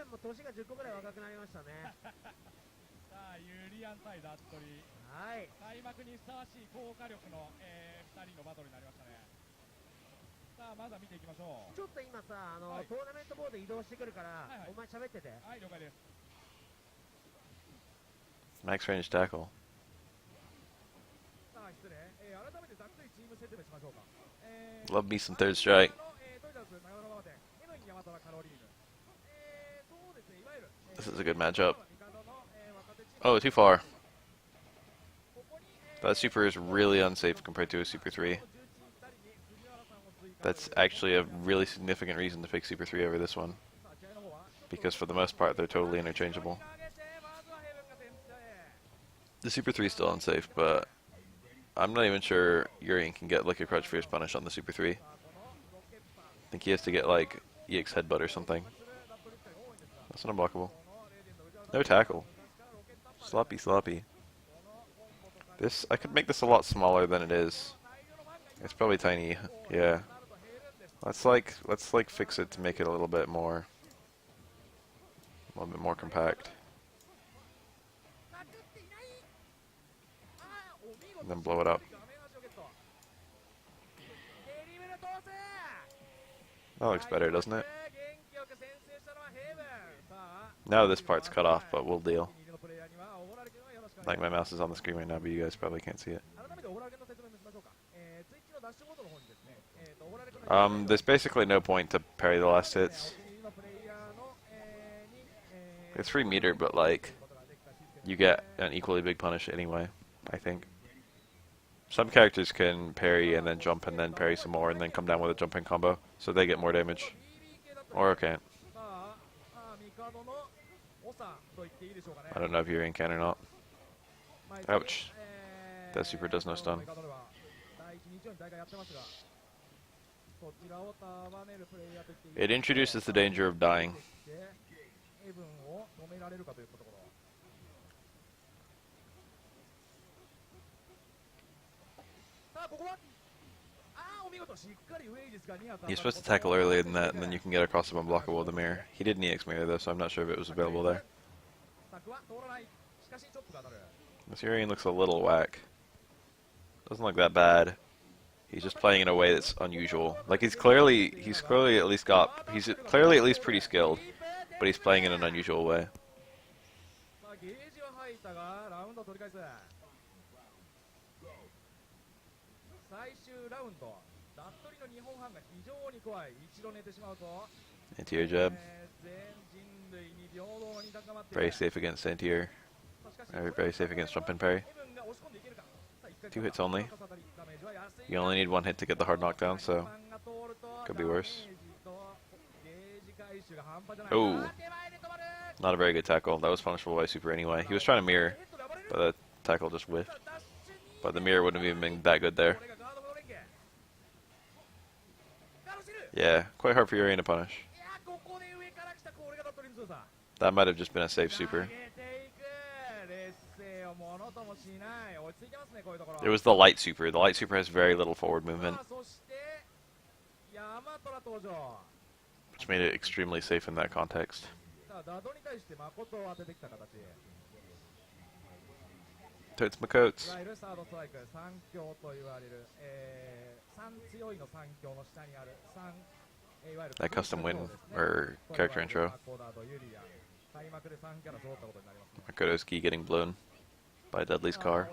も年が10個ぐらい若くなりましたね。さあユリアン対ダットリ、はい。開幕にふさわしい高火力の、2人のバトルになりましたね。さあまずは見ていきましょう。ちょっと今さ、はい、トーナメントボード移動してくるから、はいはい、お前喋ってて。はい、了解です。Max range tackle. さあ失礼、改めてざっくりチーム説明しましょうか。Love me some third strike. トイザーズ長野馬場店、エブン山虎カロリーヌ。そうですね、いわゆる、This is a good matchup. Oh, too far. That super is really unsafe compared to a Super 3. That's actually a really significant reason to pick Super 3 over this one. Because for the most part, they're totally interchangeable. The Super 3 is still unsafe, but I'm not even sure Urian can get like a Crutch Fierce punish on the Super 3. I think he has to get like EX Headbutt or something. That's not unblockable. No tackle. Sloppy, sloppy. This, I could make this a lot smaller than it is. It's probably tiny, yeah. Let's like fix it to make it a little bit more compact. And then blow it up. That looks better, doesn't it? Now this part's cut off, but we'll deal. Like my mouse is on the screen right now, but you guys probably can't see it. There's basically no point to parry the last hits. It's free meter, but like, you get an equally big punish anyway, I think. Some characters can parry and then jump and then parry some more and then come down with a jumping combo, so they get more damage. Or can't. I don't know if Urian can or not. Ouch. That super does no stun. It introduces the danger of dying. You're supposed to tackle earlier than that, and then you can get across him unblockable with the mirror. He did an EX mirror though, so I'm not sure if it was available there. This Urian looks a little whack. Doesn't look that bad. He's just playing in a way that's unusual. Like he's clearly at least pretty skilled, but he's playing in an unusual way. Anti-air jab. Very safe against anti-air. Very safe against jump and parry. 2 hits only. You only need 1 hit to get the hard knockdown, so could be worse. Oh, not a very good tackle. That was punishable by super anyway. He was trying to mirror, but the tackle just whiffed. But the mirror wouldn't have even been that good there. Yeah, quite hard for Urian to punish. That might have just been a safe super. It was the light super. The light super has very little forward movement, which made it extremely safe in that context. Totes Makotes. That custom win, or character intro. Makoto's key getting blown by Dudley's car.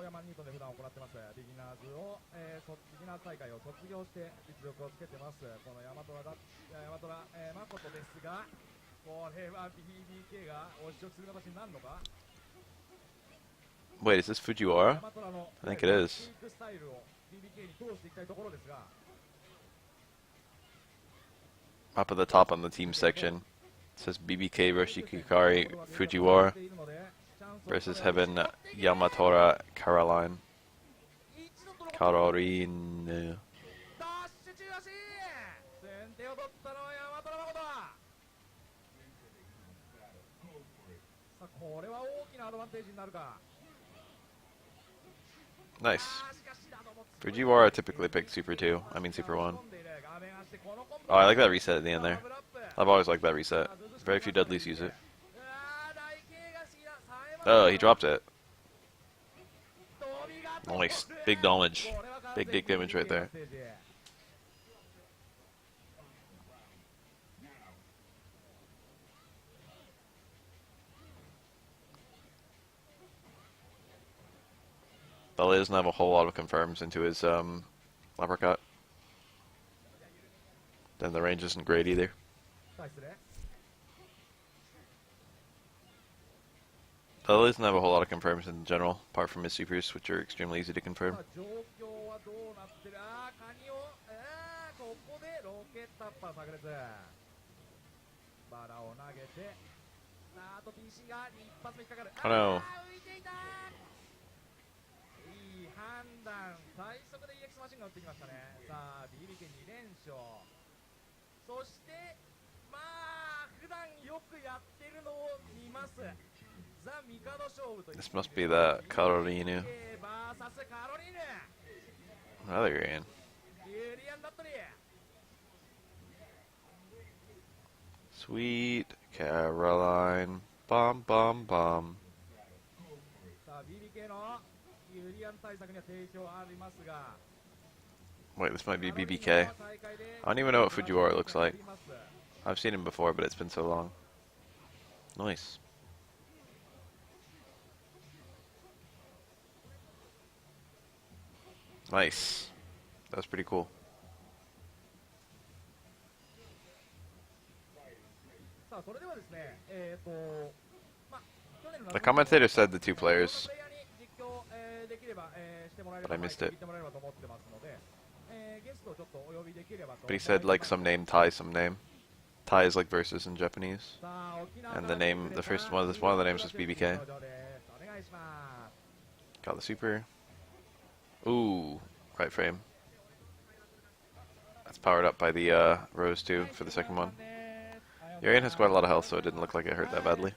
Wait, is this Fujiwara? I think it is. Up at the top on the team section, it says BBK Roshikikari Fujiwara versus Heaven Yamatora Caroline. Caroline. Nice. Fujiwara typically picked Super 2. I mean Super 1. Oh, I like that reset at the end there. I've always liked that reset. Very few deadlies use it. Oh, he dropped it. Nice. Big damage. Big damage right there. Belly doesn't have a whole lot of confirms into his uppercut. Then the range isn't great either. Belly doesn't have a whole lot of confirms in general, apart from his supers, which are extremely easy to confirm. Oh no. いい判断、最速で EX マシンが打ってきましたね。さあ、ビビケ2連勝。そして、まあ、普段よくやってるのを見ます。ザ・ミカド勝負という。 This must be that Carolina. Another Korean. Sweet Caroline. Bum bum bum. さあ、ビビケの Wait, this might be BBK. I don't even know what Fujiwara looks like. I've seen him before, but it's been so long. Nice. Nice. That was pretty cool. The commentator said the two players, but I missed it. But he said like some name, Tai some name. Tai is like versus in Japanese. And the name, the first one, one of the names was BBK. Got the super. Ooh, right frame. That's powered up by the Rose too for the second one. Yurian has quite a lot of health, so it didn't look like it hurt that badly.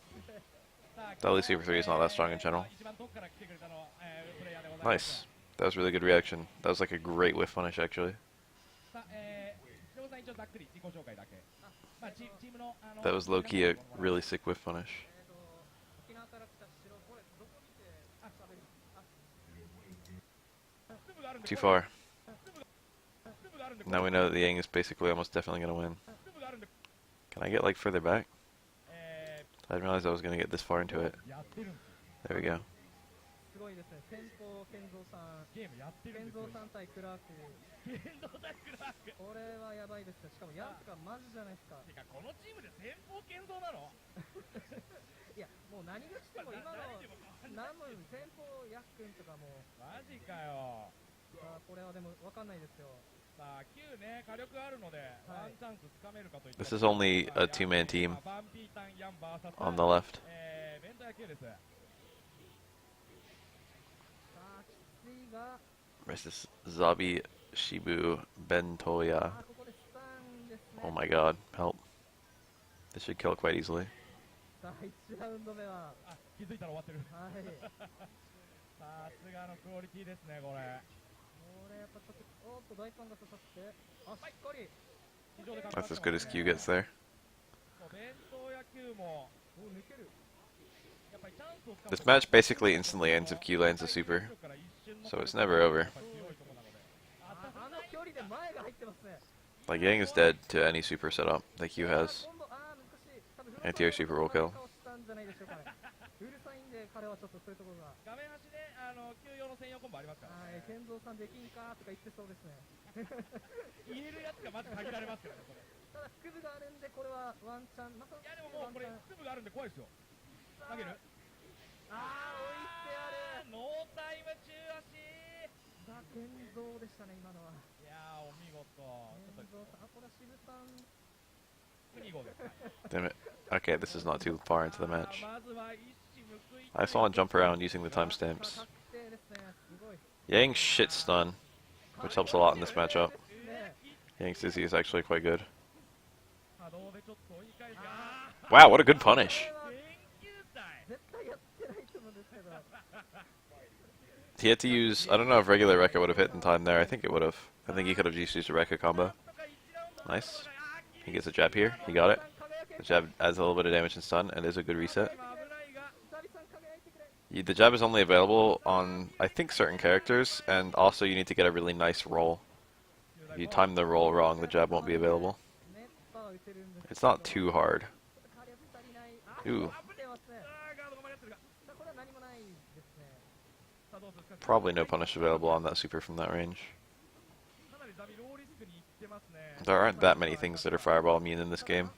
The LE Super 3 is not that strong in general. Nice. That was really good reaction. That was like a great whiff punish, actually. That was low-key a really sick whiff punish. Too far. Now we know that the Yang is basically almost definitely going to win. Can I get like further back? I didn't realize I was going to get this far into it. There we go. This is only a two-man team on the left. Versus Zabi, Shibu, Bentoya. Oh my god, help. This should kill quite easily. That's as good as Q gets there. This match basically instantly ends if Q lands a super, so it's never over. Like, Yang is dead to any super setup that Q has. Anti-air super will kill. Damn it. Okay, this is not too far into the match. I saw him jump around using the timestamps. Yang shit stun, which helps a lot in this matchup. Yang's Dizzy is actually quite good. Wow, what a good punish! He had to use, I don't know if regular Rekka would have hit in time there, I think it would have. I think he could have just used a Rekka combo. Nice. He gets a jab here, he got it. The jab adds a little bit of damage and stun, and is a good reset. 今危ないが左さん輝いてくれ The jab is only available on, I think, certain characters, and also you need to get a really nice roll. If you time the roll wrong, the jab won't be available. 熱波は打てるんですけ It's not too hard. ど火力足りない Ooh. 打ってますねガードが間に合ってるが。さあこれは何もないですねさあどうするか。 Probably no punish available on that super from that range. かなりザビローリスクにいってますね。 There aren't that many things that are fireball immune in this game.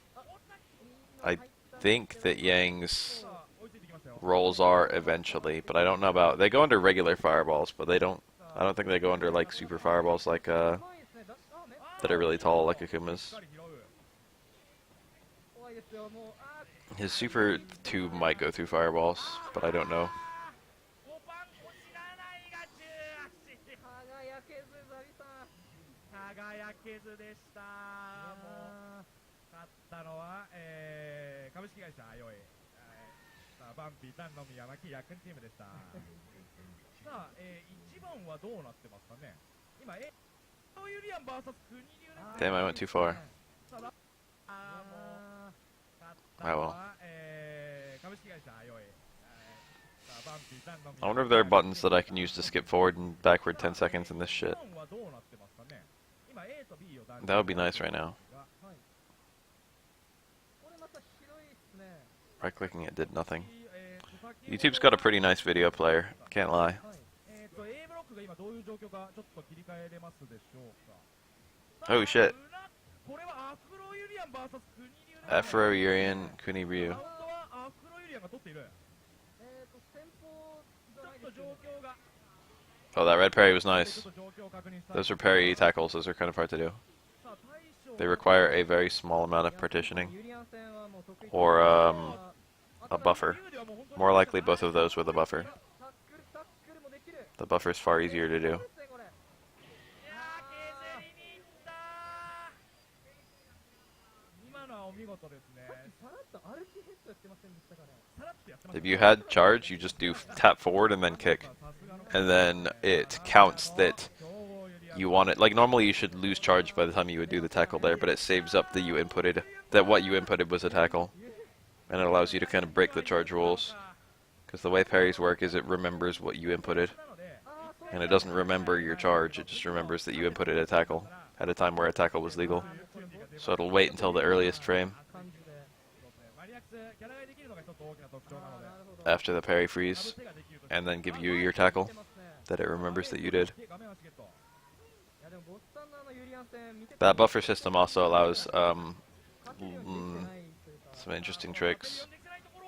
I think that Yang's さあ追いついてきましたよ。 rolls are eventually, but I don't know about. They go under regular fireballs, but they don't. I don't think they go under like super fireballs like うまいですねだあめ that are really tall like Akuma's. しっかり拾う。怖いですよもうあ His super 2 might go through fireballs, but I don't know. 5番こ知らないが18。輝けずザビさん輝けずでした。もう勝ったのは、株式会社あよい。さあバンピータンの宮巻ヤクンチームでした。さあ、1番はどうなってますかね。今ユリアン VS 国流ですね。 Damn, I went too far. さあもう勝ったの I will. は、株式会社あよい。さあバンピータンの I wonder if there are buttons that I can use to skip forward and backward 10 seconds in this shit. 1番はどうなってますかね。今 A と B を断 That would be nice right now. はいこれまた広いっすね Right clicking it did nothing. YouTube's YouTube's got a pretty nice video player, can't lie. はい A ブロックが今どういう状況かちょっと切り替えれますでしょうか。 Oh shit. これはアフロユリアン VS 国流ですね。 Afro, Urian, Kuni ラ Ryu. ウンドはアフロユリアンが取っている。先方じゃないちょっと状ですよね況が Oh, that red parry was ちょっ nice. と状況を確認した Those are parry tackles, those are kind of hard to do. さあ大将 They require a very small amount of partitioning, ユリアン戦はもう得意 or あ a buffer. ではもう本当に More likely both of those with a buffer. タックルもできる The buffer is far easier to do. ですねこれいやー削りに行ったー。今のはお見事ですね。さらっと歩きヘッドやってませんでしたかねさらっとやってました If you had charge, you just do tap forward and then kick. And then it counts that you want it. Like normally you should lose charge by the time you would do the tackle there, but it saves up that you inputted, that what you inputted was a tackle. And it allows you to kind of break the charge rules. Because the way parries work is it remembers what you inputted. And it doesn't remember your charge, it just remembers that you inputted a tackle at a time where a tackle was legal. So it'll wait until the earliest frame 感じでマニアックスキャラができるのが一つ大きな特徴なので after the parry freeze, and then give you your tackle 出ますね that it remembers that you did. 画面はチケットいやでもボッサンのユリアン戦見て That buffer system also allows 勝てるようにできてないというか some interesting tricks,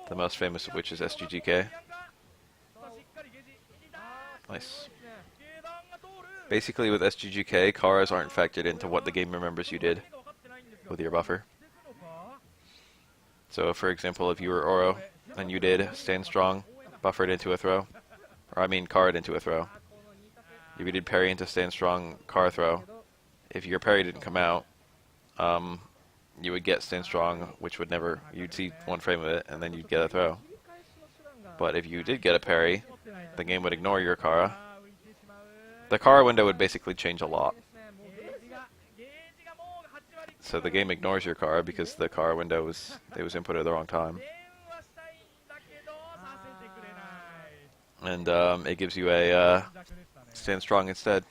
the most famous of which is SGGK. Nice. Basically with SGGK, caras aren't factored into what the game remembers you did with your buffer. So for example, if you were Oro and you did stand strong, buffered into a throw, or I mean carried into a throw. If you did parry into stand strong, car throw, if your parry didn't come out, you would get stand strong, which would never, you'd see one frame of it, and then you'd get a throw. But if you did get a parry, the game would ignore your Kara. The Kara window would basically change a lot. So the game ignores your Kara because the Kara window was inputted at the wrong time. And it gives you a stand strong instead.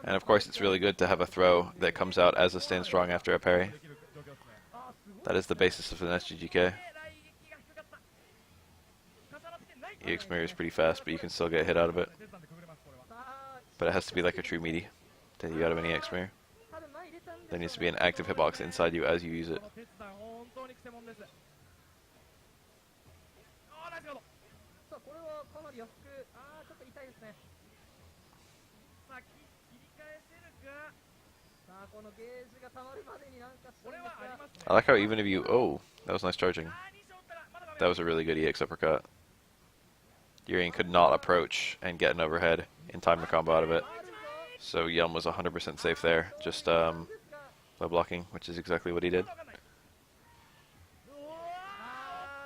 And of course it's really good to have a throw that comes out as a stand strong after a parry. That is the basis of an SGGK. EX mirror is pretty fast, but you can still get hit out of it. But it has to be like a true meaty to hit you out of an EX mirror. There needs to be an active hitbox inside you as you use it. さあこれはかなり安くちょっと痛いですねさあこのゲージが溜まるまでになんかしたいんですが I like how even if you... Oh, that was nice charging. That was a really good EX uppercut. Yurian could not approach and get an overhead in time to combo out of it. So Yum was 100% safe there, just low blocking, which is exactly what he did.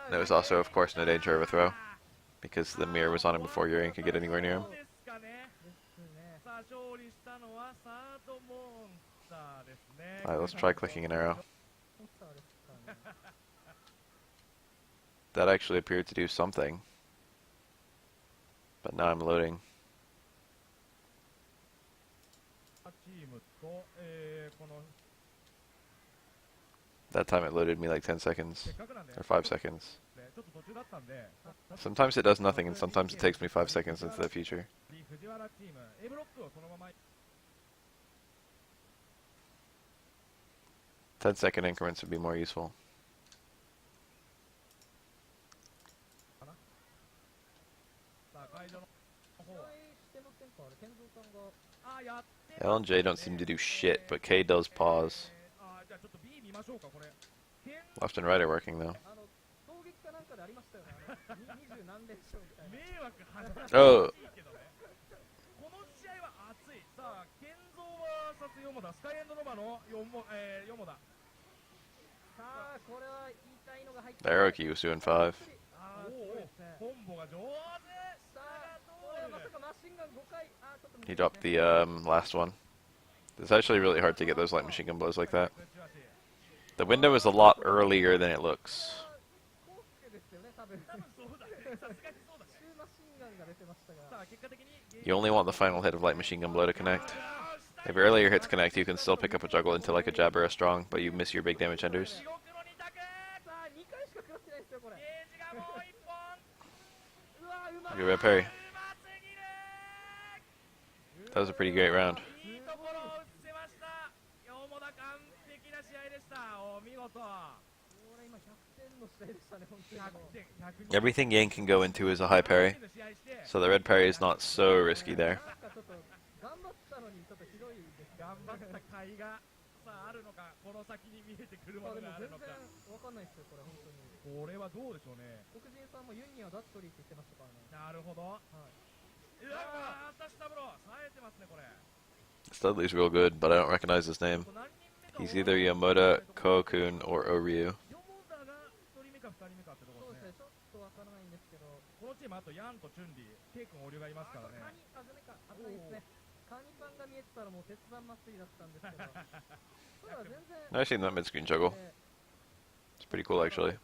There was also, of course, no danger of a throw, because the mirror was on him before Yurian could get anywhere near him. Alright, let's try clicking an arrow. that actually appeared to do something. But now I'm loading. チームと、この That time it loaded me like 10 seconds. せっかくなんで Or 5 seconds. ちょっと途中だったんで Sometimes it does nothing, and sometimes it takes me 5 seconds into the future. 藤原チーム A ブロックをそのまま 10-second increments would be more useful. さあ会場の方試合してませんかあれ健三さんが あやって L and J don't seem to do shit, but K does pause. あじゃあちょっと B 見ましょうかこれ Left and right are working though. 衝撃かなんかでありましたよね20何連勝みたいな迷惑話し Oh, いけどねこの試合は熱いさあ健三 vs ヨモダスカイエンドノバのヨモダさあこれは言いたいのが入って the arrow key was doing 5. あーすごいですねコンボが上手さあこれはまさかマシンガン5回あーちょっと He dropped the last one. It's actually really hard to get those light machine gun blows like that. The window is a lot earlier than it looks. コウスケですよね多分多分そうだねさすがにそうだね中マシンガンが出てましたがさあ結果的に You only want the final hit of light machine gun blow to connect. If earlier hits connect, you can still pick up a juggle into like a jab or a strong, but you miss your big damage enders. 地獄の二択さあ2回しか食らってないですよこれゲージがもう一本うわうま Look at Red Parry. うますぎる That was a pretty great round. いいところを映せましたヨモダ完璧な試合でしたお見事これ今100点の試合でしたね本当にもう100点100 Everything Yang can go into is a high parry, の試合して so the red parry is not so risky there. なんかちょっと頑張ったのにちょっとひどいですね頑張った甲斐がさああるのかこの先に見えてくるものあでも全然があるのかわかんないですよこれ本当にこれはどうでしょうね黒人さんもユンにはダットリーって言ってましたからねなるほどはい、うわー私タブロ冴えてますねこれ Studley's real good, but I don't recognize his name. 何人目か He's either Yamoda, Ko-kun, or Oryu. ヨモダが1人目か2人目かってところでそうですすねねちょっとわからないんですけどこのチームあとヤンとチュンリーケイ君オリュがいますからねカニあずめか危ないですねカニパンが見えてたらもう鉄板祭りだったんですけどただ全然 I've seen that mid-screen juggle. It's pretty cool actually.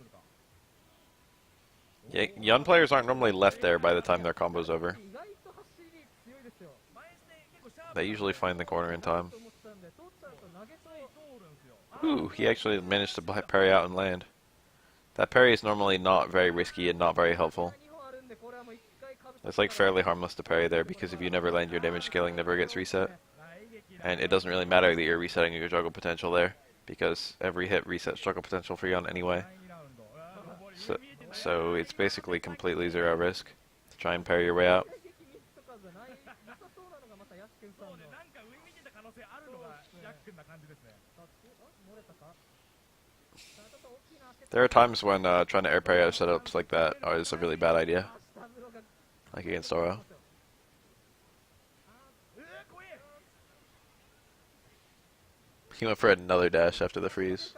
Yeah, Yun players aren't normally left there by the time their combo's over. 意外と走り強いですよ They usually find the corner in time. と思ってたんで取っちゃうと投げそう Ooh, he actually managed to parry out and land. That parry is normally not very risky and not very helpful. 2本あるんでこれはもう1回かぶ It's like fairly harmless to parry there because if you never land, your damage scaling never gets reset. And it doesn't really matter that you're resetting your juggle potential there because every hit resets juggle potential for Yun anyway. So it's basically completely zero risk to try and parry your way out. 撃ミスとかじゃないなさそうなのがまたヤッケンさんのそうねなんか上見てた可能性あるのがヤックンな感じですねあ漏れたかさあちょっと大きいな There are times when trying to air parry out setups like that is a really bad idea, 下風呂が like against Oro. 怖え He went for another dash after the freeze.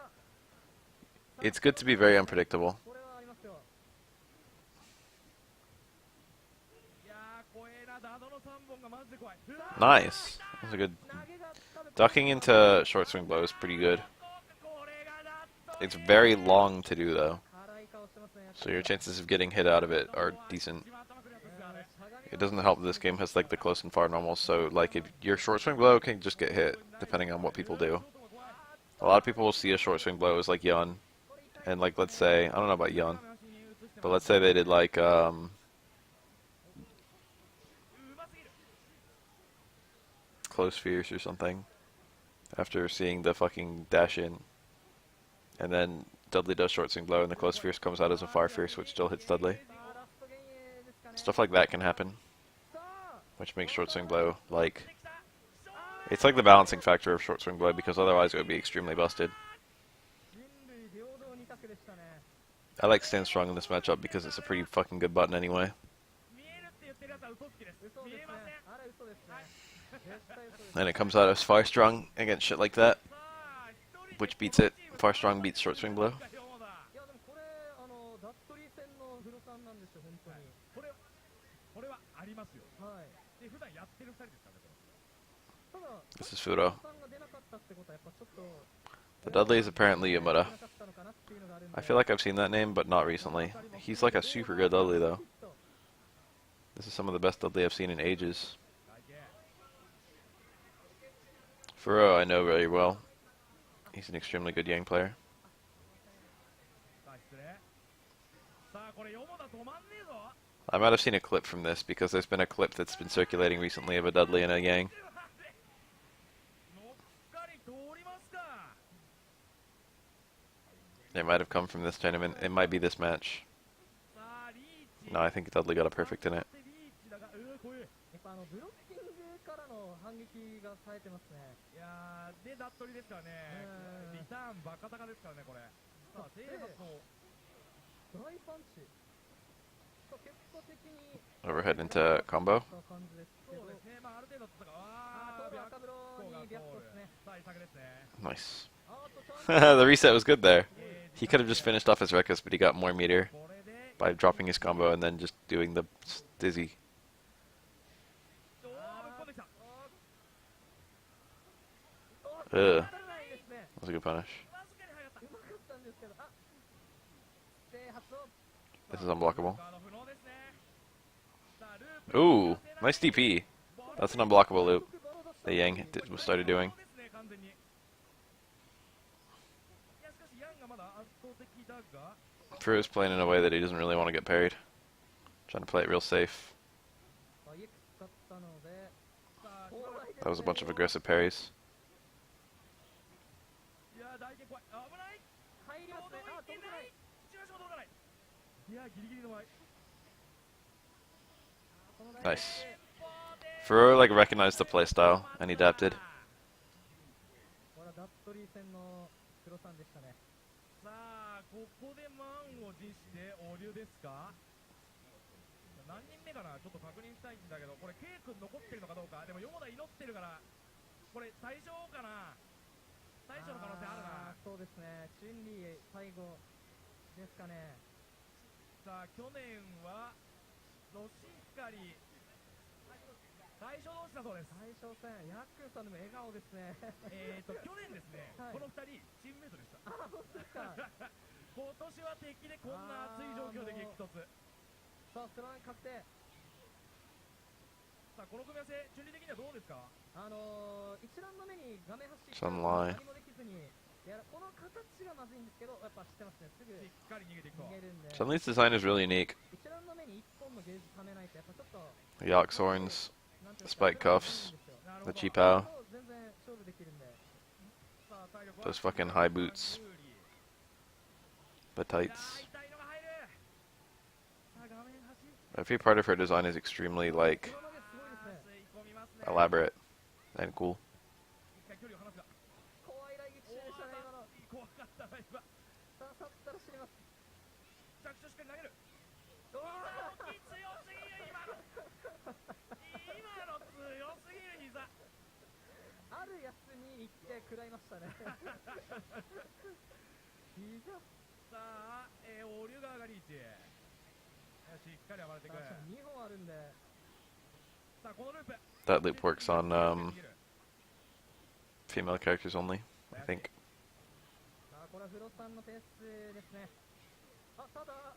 It's good to be very unpredictable. これはありますよいやー怖えなダドの3本がマジで怖い Nice. That was a good... 投げが多分 Ducking into short swing blow is pretty good. これがダット It's very long to do though, 辛い顔してますね so your chances of getting hit out of it are decent. 一番頭くるやつですよあれ It doesn't help that this game has like the close and far normals, so like if your short swing blow can just get hit depending on what people do. A lot of people will see a short swing blow as like Yun, and like let's say, I don't know about Yun, but let's say they did like close fierce or something after seeing the fucking dash in, and then Dudley does short swing blow and the close fierce comes out as a far fierce which still hits Dudley. さあラストゲームですかね Stuff like that can happen, さあ which makes short swing blow like it's like the balancing factor of short swing blow because otherwise it would be extremely busted. 人類平等二択でしたね I like stand strong in this matchup because it's a pretty fucking good button anyway. 見えるって言ってるやつは嘘つきです嘘ですね見えませんあれ嘘ですね絶対嘘です And it comes out as far strong against shit like that, さあ一人 which beats it. Far strong beats short swing blow. がヨモダいやでもこれダットリー戦のフロさんなんですよ本当にこれはありますよはいで普段やってる2人ですからねこれただ This is Fudo. さんが出なかったってことはやっぱちょっと The Dudley is apparently Yamuda. 出なかったのかなっていうのがある I feel like I've seen that name, but not recently. He's like a super good Dudley, though. This is some of the best Dudley I've seen in ages. Furo I know very well. He's an extremely good Yang player. さあ失礼さあこれヨモダ止まんねえぞ I might have seen a clip from this because there's been a clip that's been circulating recently of a Dudley and a Yang. のっかり通りますか It might have come from this tournament. It might be this match. さあリーチ No, I think Dudley got a perfect in it. リーチだがこういうやっぱブロッキングからの反撃が冴えてますね。いやーでダットリですからねリターンバカ高ですからねこれさあセーバスのドライパンチ。結果的に Overhead into combo. 感じですけど。そうですねまあある程度だったかあー、白赤黒に白ですね。さあ遺作ですね Nice. あーと The reset was good there. He could have just finished off his Rekus, but he got more meter これで by dropping his combo and then just doing the dizzy. おーぶっ込んできた Ugh. 当たらないですね。 That was a good punish. わずかに早かったうまかったんですけど、あ、制発を This is unblockable. ガード不能ですねさあループ Ooh, nice DP. That's an unblockable loop that Yang started doing. ですね完全にいやしかしヤンがまだ圧倒的だが Fru is playing in a way that he doesn't really want to get parried. Trying to play it real safe. EX 使ったので、さあ That was a bunch of aggressive parries. いや大変怖い危ない入りますね。あ、届かない。中足も届かないいやギリギリの前 Nice. Fru like recognized the playstyle and he adapted. これはダットリー戦の黒さんでしたね。さあここで満を持してお流ですか何人目かなちょっと確認したいんだけどこれ K 君残ってるのかどうかでもヨモダ祈ってるからこれ最初かな最初の可能性あるなそうですね。チュンリー最後ですかね。さあ去年はロシカリ最初同士だそうです最初戦、ヤックンさんでも笑顔ですね。去年ですね、はいこの2人チームメイトでしたあ、本当ですか。今年は敵でこんな熱い状況で激突さあ、スラン確定。さあこの組み合わせチュンリー的にはどうですか1ラウンド目に画面端 Some lie. 何もできずにこの形がまずいんですけど、やっぱ知ってますね。すぐしっかり逃げていくと逃げるんで。 Chun-Li's design is really unique. 1ラウンド目に1本のゲージ貯めないと、やっぱちょっと The Yox horns, なんていう the か spike cuffs, なるほ the ど cheap pow, 全然勝負できるんで。さあ体力は those fucking high boots, the いや tights. ー痛いのが入るさあ画面端 Every part of her design is extremely like 黒投げすごいですね。吸い込みますね elaborate and cool. 一回距離を離すが怖い来撃中でしたね、今の。怖かったな今さあ、去ったら知ります。着地しっかり投げるうわー強すぎる今の強すぎる膝あるやつに一回食らいましたね。膝さあ、オリュガーがリーチしっかり暴れていく確かに2本あるんで。さあこのループ That loop works on female characters only, I think. さあ、これはフロさんのペースですね。あ、ただ、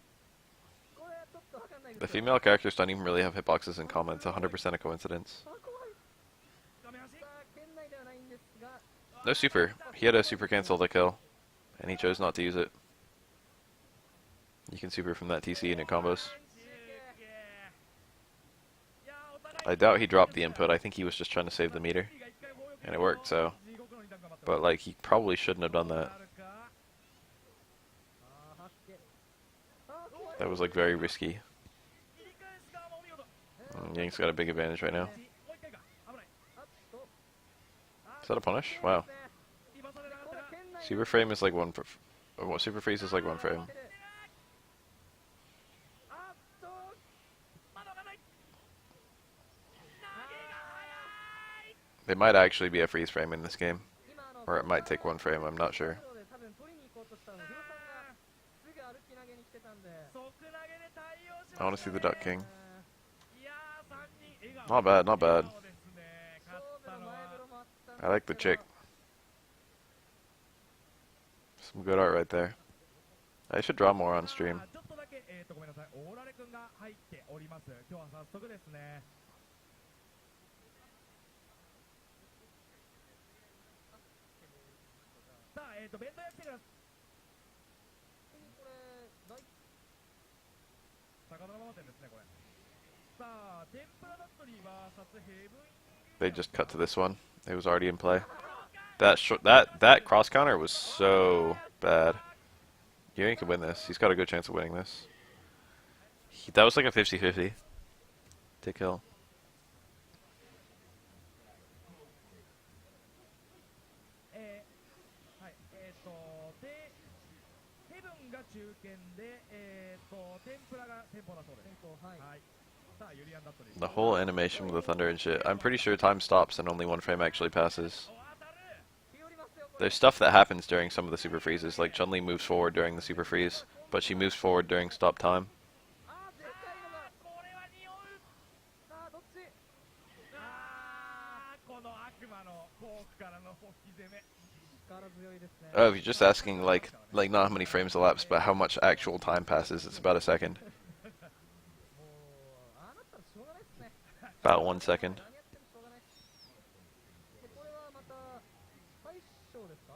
これちょっとわかんないで The すよ。 female characters don't even really have hitboxes in common. It's 100% a coincidence. あ、怖い。画面端さあ、圏内ではないんですが、 No super. He had a super cancel to kill, and he chose not to use it. You can super from that TC and it combos. I doubt he dropped the input. I think he was just trying to save the meter, and it worked. So, but like he probably shouldn't have done that. あー、発見。あー、怖い。 That was like very risky. Yang's got a big advantage right now. あっと、 Is that a punish? Wow. これ圏内 Super frame is like one. What super freeze is like one frame. あっと、 They might actually be a freeze frame in this game, 今or it might take one frame. I'm not sure. 多分取りに行こうとしたので、ヒロさんがすぐ歩き投げに来てたんで。 I want to see the Duck King. いやー3人笑 Not 顔 bad, not bad. そうですね勝った勝負ののは前風呂もあったんですけど I like the chick. Some good art right there. I should draw more on stream. ちょっとだけ、ごめんなさい、オーラレ君が入っております。今日は早速ですね。さあ、弁当屋来てください。これ大魚のまま店ですね、これ。さあ、天ぷらだったりは、さつヘブン。 They just cut to this one. It was already in play. That cross counter was so bad. Yuri could win this. He's got a good chance of winning this. That was like a 50-50 to kill. はい、ヘブンが中堅で、天ぷらが先方だそうです。はい。はい。さあ、ユリアンだったり。 The whole animation with the thunder and shit. I'm pretty sure time stops and only one frame actually passes. There's stuff that happens during some of the super freezes, like Chun-Li moves forward during the super freeze, but she moves forward during stop time. この悪魔のフォークからのホッキ攻め。 Oh, if you're just asking like not how many frames elapse, but how much actual time passes, it's about a second. About 1 second.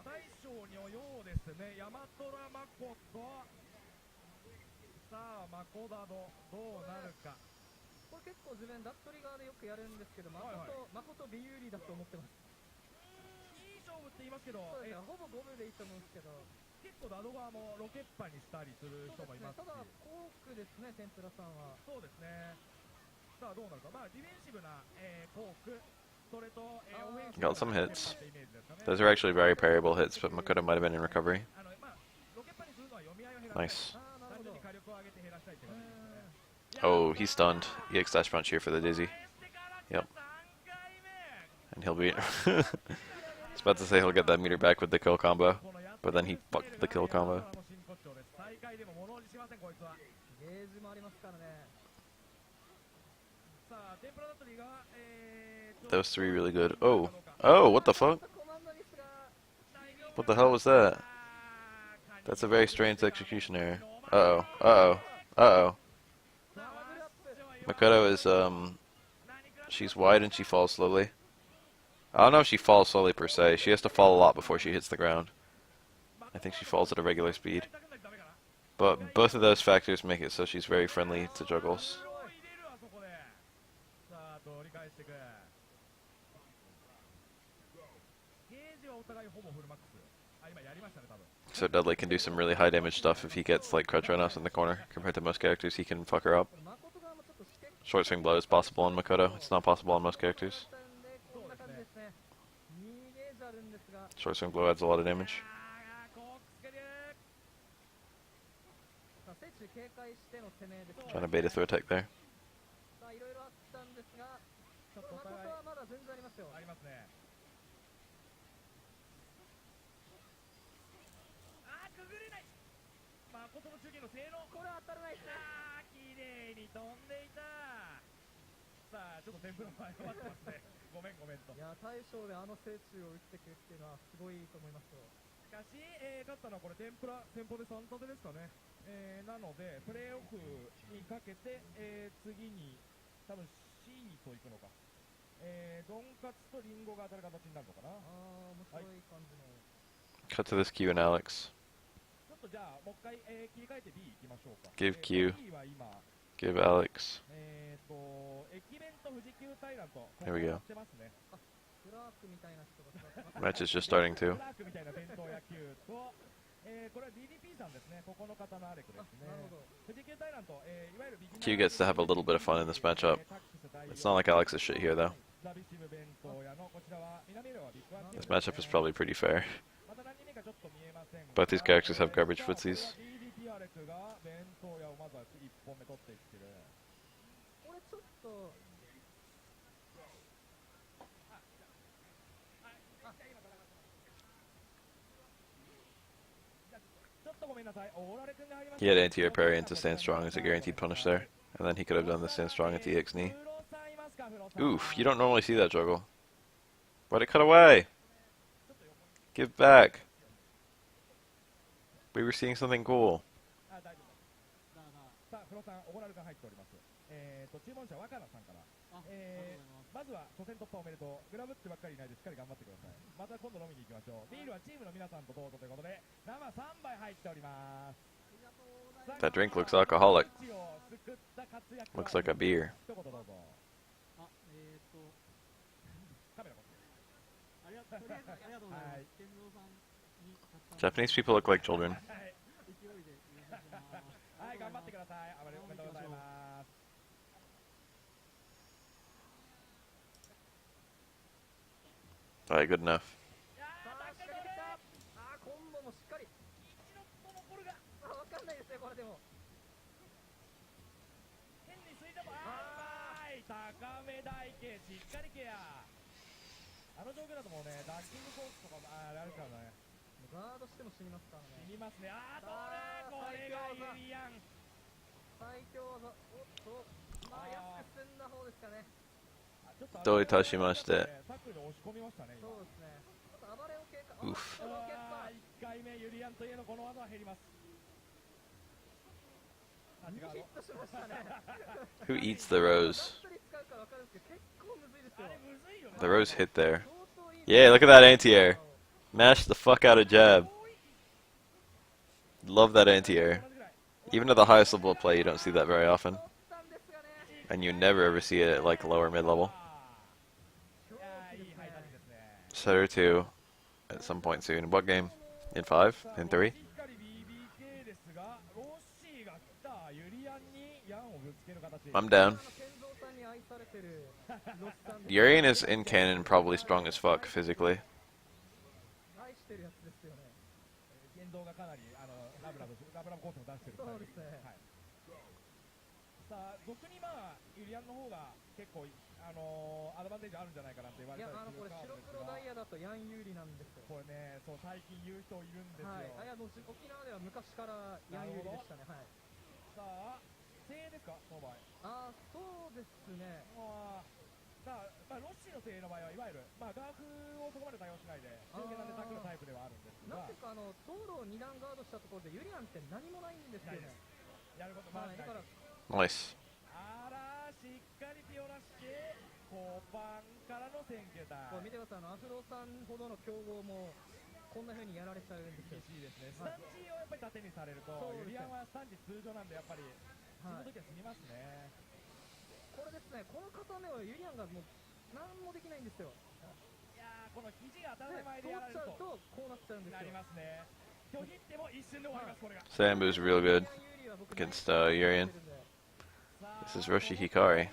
大将のようですね。ヤマトラマコト。さあ、マコダドどうなるか。これ結構自分ダットリ側でよくやるんですけど、誠美有利だと思ってます。いい勝負って言いますけど、ほぼ五分でいいと思うんですけど、結構ダド側もロケッパにしたりする人もいますし、ただコークですね、天ぷらさんは。そうですね。さあどうなるか。まあディフェンシブな、コーク、それと、オフェンシブな Got some hits. Those are actually very parryable hits, but Makoto might have been in recovery. まあロケッパにするのは読み合いを減ら Nice. 単純に火力を上げて減らしたいって感じですね。 Oh, he's stunned. EX dash punch here for the dizzy. Yep. And he'll be... I was about to say he'll get that meter back with the kill combo, but then he fucked the kill combo. 大会でも物おじしません、こいつは。ゲージもありますからね。さあ、天ぷらだったりが、Those three really good. Oh. Oh, what the fuck? What the hell was that? That's a very strange execution error. Uh-oh. Uh-oh. Uh-oh. Makoto is, she's wide and she falls slowly. I don't know if she falls slowly per se. She has to fall a lot before she hits the ground. I think she falls at a regular speed. But both of those factors make it so she's very friendly to juggles. So Dudley can do some really high damage stuff if he gets like crutch run-offs in the corner. Compared to most characters, he can fuck her up. Short swing blow is possible on Makoto. It's not possible on most characters. Short swing blow adds a lot of damage. Trying to bait a throw tech there. Cut to this Q and Alex. Give Q. Give Alex. There we go. Match is just starting too. Q gets to have a little bit of fun in this matchup. It's not like Alex is shit here though. This matchup is probably pretty fair. Both these characters have garbage footsies. He had anti-air parry into stand strong as a guaranteed punish there, and then he could have done the stand strong at the EX knee. Oof, you don't normally see that juggle. Why'd it cut away? Give back. We were seeing something cool. あ、大丈夫。さあ、黒さん、オゴラルが入っております。注文者、若菜さんから。まずは初戦突破おめでとう。グラブってばっかりいないでしっかり頑張ってください。また今度飲みに行きましょう。ビールはチームの皆さんとどうぞということで、生3杯入っております。That drink looks alcoholic. Looks like a beer. 一言どうぞ。カメラ持って。はい。 Japanese people look like children. はい、頑張ってください。あまりおめでとうございます。 Alright, good enough. コンボもしっかり。わかんないですね、これでも。変に水玉。高め台形、しっかりケア。あの状況だともうね、ダッキングコースとかもあるからね。ガードしても死にますからね。死にますね。これがユリアン。最強技。おっと、まあ安く済んだ方ですかね。どういたしまして。タックルで押し込みましたね。そうですね。ちょっと暴れを経過。Oof. 1回目ユリアンといえのこの技は減ります。ヒットしましたね。 Who eats the rose? 本当に使うか分かるんですけど、結構むずいですよ。 The rose hit there. Yeah, look at that anti-air. Mash the fuck out of jab. Love that anti-air. Even at the highest level of play, you don't see that very often. And you never ever see it at like lower mid-level. Setter 2 at some point soon. What game? In 5? In 3? I'm down. Urian is in canon probably strong as fuck physically. アドバンテージあるんじゃないかなって言われたりする。これ白黒ダイヤだとヤン有利なんですよ。これね、そう最近言う人いるんですよ。はい。沖縄では昔からヤン有利でしたね。はい。さあ、精鋭ですかこの場合。そうですね。さあ、ロッシーの精鋭の場合はいわゆるガーフをそこまで対応しないで中堅なんでタックルタイプではあるんですが。なんていうか道路を2段ガードしたところでユリアンって何もないんですよね。やることまだだから。Nice. しっかり手を出して後半からの選挙だ。これ見てください、アフロさんほどの強豪もこんな風にやられちゃうんですよ。厳しいですね。スタンチをやっぱり縦にされると、ユリアンはスタンチ通常なんでやっぱり死ぬときは死にますね。これですね、この固めをユリアンがもう何もできないんですよ。いやこの肘が当たり前でやられるとこうなっちゃうんですよ。なりますね。拒否っても一瞬で終わりますこれが。Sambu's real good against Urian. This is Roshi Hikari.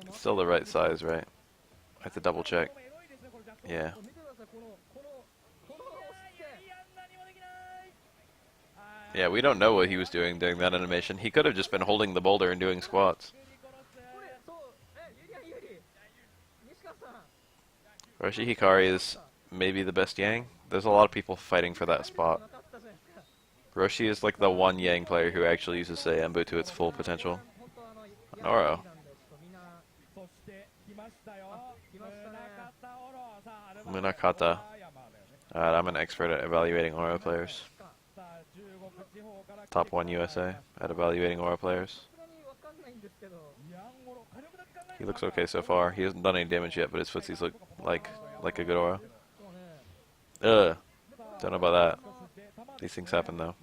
It's still the right size, right? I have to double check. Yeah. Yeah, we don't know what he was doing during that animation. He could have just been holding the boulder and doing squats. Roshi Hikari is maybe the best Yang. There's a lot of people fighting for that spot. Roshi is like the one Yang player who actually uses Sayembu to its full potential. Noro. Munakata. I'm an expert at evaluating Oro players. Top 1 USA at evaluating Oro players. He looks okay so far. He hasn't done any damage yet, but his footsies look like a good Oro. Ugh. Don't know about that. These things happen though.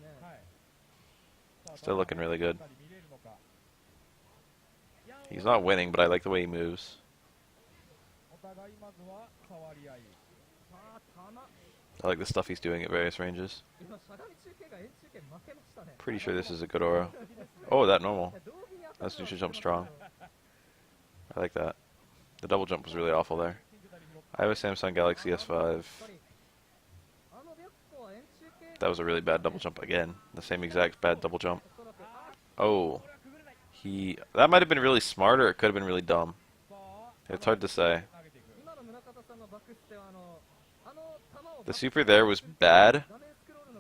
Still looking really good. He's not winning, but I like the way he moves. I like the stuff he's doing at various ranges. Pretty sure this is a good Oro. Oh, that normal. That's neutral jump strong. I like that. The double jump was really awful there. I have a Samsung Galaxy S5. That was a really bad double jump again. The same exact bad double jump. Oh. That might have been really smart or it could have been really dumb. It's hard to say. The super there was bad,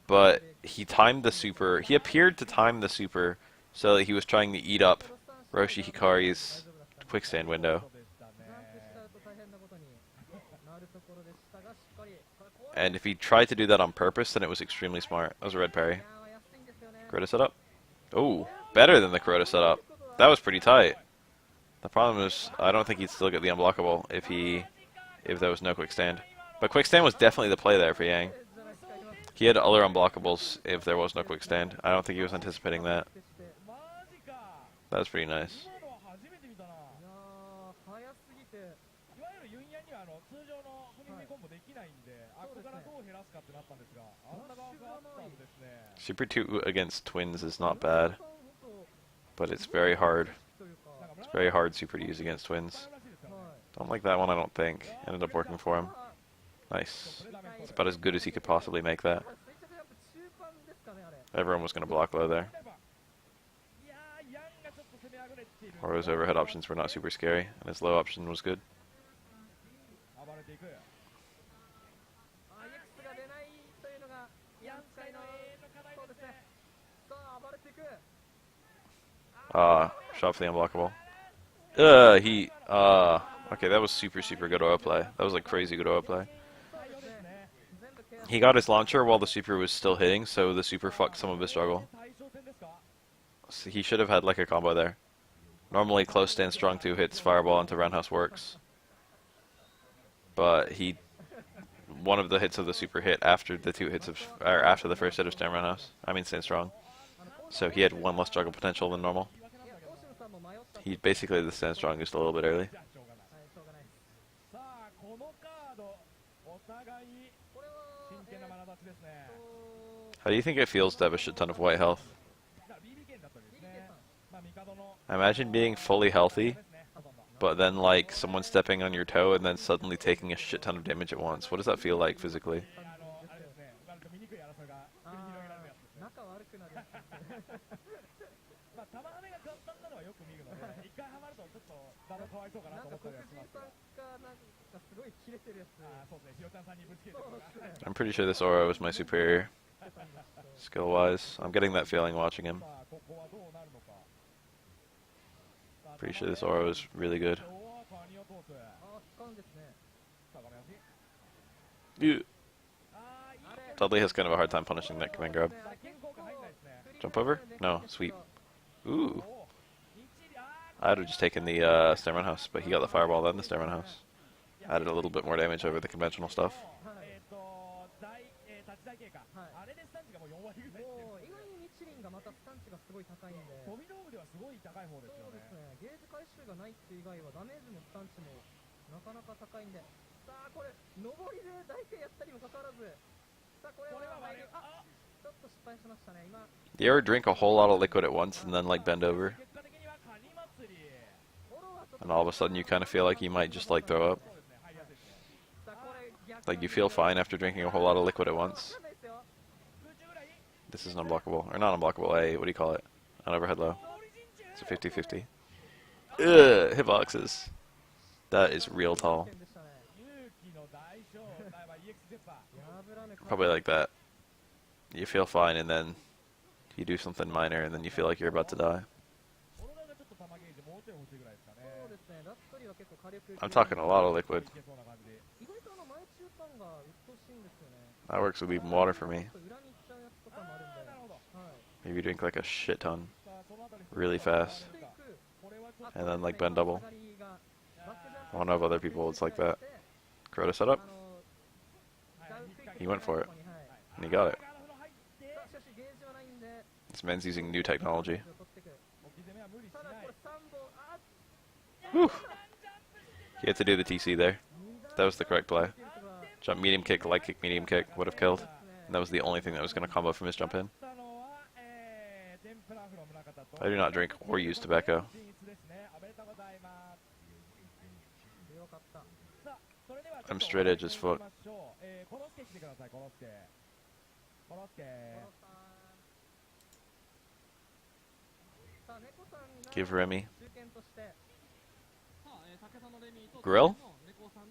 but he timed the super. He appeared to time the super so that he was trying to eat up Roshi Hikari's quickstand window. And if he tried to do that on purpose, then it was extremely smart. That was a red parry. Kuroda setup. Oh, better than the Kuroda setup. That was pretty tight. The problem is, I don't think he'd still get the unblockable if there was no quick stand. But quick stand was definitely the play there for Yang. He had other unblockables if there was no quick stand. I don't think he was anticipating that. That was pretty nice. いやー早すぎていわゆるユンヤには通常の踏み踏みコンボできないんで、あここからどう減らすかってなったんですが、あんな側があったんですね。 Super 2 against twins is not bad, but it's very hard. It's very hard super to use against twins. Don't like that one, I don't think. Ended up working for him. Nice. It's about as good as he could possibly make that. 垂直ジャンプ中盤ですかねあれ Everyone was going to block low there. いやーヤンがちょっと攻めあぐれている。 Or his overhead options were not super scary, and his low option was good. 暴れていく。EX が出ないというのがヤン使いのそうですねさあ暴れていく Shot for the unblockable. Okay, that was super good oil play. That was like crazy good oil play. そうですね全部ケア He got his launcher while the super was still hitting, so the super fucked some of his struggle. 対象戦ですか。 So he should have had like a combo there. Normally close stand strong 2 hits fireball into roundhouse works. But one of the hits of the super hit after the 2 hits of, or after the first hit of stand roundhouse. I mean stand strong. So he had one less struggle potential than normal. いやコウシュンさんも迷った He basically the stand strong just a little bit early. じゃあしょうがない。はいしょうがないですさあこのカードお互いこれは真剣な眼差しですね。 How do you think it feels to have a shit ton of white health? じゃあ BB 剣だったんですね。まあ帝の Imagine being fully healthy, ですね。ほとんど。 but then like someone stepping on your toe and then suddenly taking a shit ton of damage at once. What does that feel like physically? あれですね。割と醜い争いが繰り広げられるやつですね。仲悪くなるやつまあ玉はめが簡単なのはよく見るので、一回ハマるとちょっとだろかわいそうかななんと思か黒人ったりはしますさんがなんかすごいキレてるやつあーそうですね。ひろちゃんさんにぶつけてるのが。 I'm pretty sure this aura was my superior, skill-wise. I'm getting that feeling watching him. さあここはどうなるのか。 Pretty sure this aura was really good. おーカニを通す。ああ使うんですねさあ画面足。 Ew. あーいい。 Dudley has kind of a hard time punishing that command grab. 打剣効果入んないですね。 Jump over? No, sweep. Ooh. おー一理あ I'd have just taken the stand roundhouse, but he got the fireball then the stand roundhouse. Added a little bit more damage over the conventional stuff. 立ち台系か。はいあれでスタンチがもう4割ぐらい。もう意外に日輪がまたスタンチがすごい高いんで飛び道具ではすごい高い方ですよそうですね。ねゲージ回収がないって以外はダメージもスタンチもなかなか高いんでさあこれ上りで大体やったにもかかわらずさあこれこれはは割れる。あちょっと失敗しましたね今 Do you ever drink a whole lot of liquid at once and then like bend over? 結果的にはカニ祭り。フォローはちょっと And all of a sudden you kind of feel like you might just like throw up? そうですね。入りやすいですね。さあこれ逆 Like you feel fine after drinking a whole lot of liquid at once? わかんないですよ 空中ぐらい。 This is an unblockable. Or not unblockable, what do you call it? An overhead low. オリジン中。 It's a 50-50. Ugh, hitboxes. That is real tall. でしたね勇気の代償。だいぶ EX ゼッパー。破らね Probably like that. You feel fine and then you do something minor and then you feel like you're about to die. このがちょっと玉ゲージもうちょい欲しいぐらいですかね。そうですねラストリは結構火力 I'm talking a lot of liquid. いけそうな感じで。意外と前中間が鬱陶しいんですよね That works with even water for me. ちょっと裏に行っちゃうやつとかもあるんであーなるほど。はい Maybe drink like a shit ton. さあそのあたり Really fast. でいく これはちょっと And then like bend double. 下がりがバックジャンプ I don't know if other people it's like that. Crota setup, あの He went for it. はい and he got it. ガラフの入ってさあしかしゲージはないんで This man's using new technology. 取ってく置き攻めは無理したないだこれ3本あ Whew. He had to do the TC there. That was the correct play. っていうことが Jump medium kick, light kick, medium kick would have killed. ですね And that was the only thing that was going to combo from his jump in. たのは天ぷら風呂宗像と I do not drink or use tobacco. 進出ですね。おめでとうございます。強かった さあそれでは I'm straight edge as fuck. コロスケ来てください。コロスケ。コロスケ。さあ猫さんが Give Remy. 中堅として Grill? 猫さ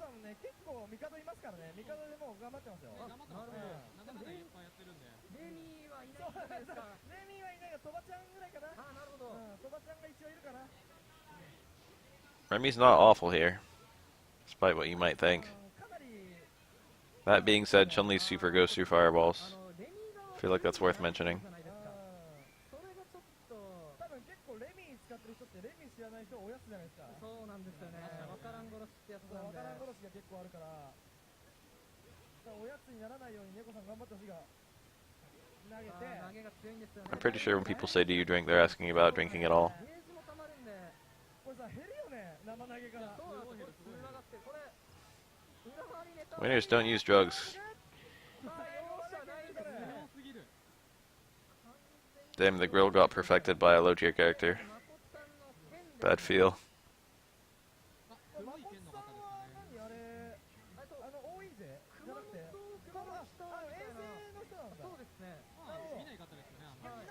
んね結構味方いますからね。味方でもう頑張ってますよ。なるほどレミはいないそうじゃないですかレミはいないがトバちゃんぐらいかな。あなるほどトバちゃんが一応いるかな。 Remy's not awful here, despite what you might think. かなり That being said, Chun-Li's super goes through fireballs. I feel like that's worth mentioning. それがちょっと多分結構レミ使ってる人ってレミ知らない人多いやつじゃないですか。そうなんですよね。わからん殺しってやつなんで。わからん殺しが結構あるから。おやつにならないように猫さん頑張ってほしいが。I'm pretty sure when people say, do you drink, they're asking about drinking at all. Winners don't use drugs. Damn, the grill got perfected by a low tier character. Bad feel.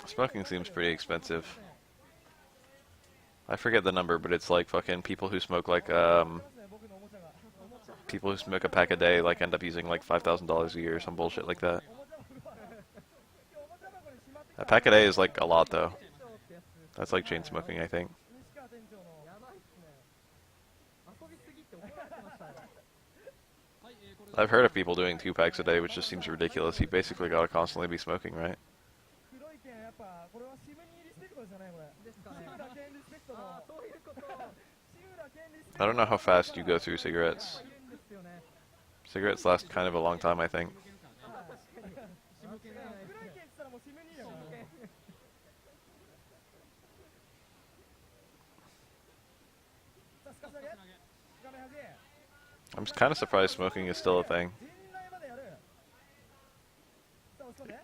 Smoking seems pretty expensive. I forget the number, but it's like fucking people who smoke like people who smoke a pack a day like end up using like $5,000 a year or some bullshit like that. A pack a day is like a lot though. That's like chain smoking, I think. I've heard of people doing 2 packs a day, which just seems ridiculous. You basically gotta constantly be smoking, right? I don't know how fast you go through cigarettes. Cigarettes last kind of a long time, I think. I'm kind of surprised smoking is still a thing.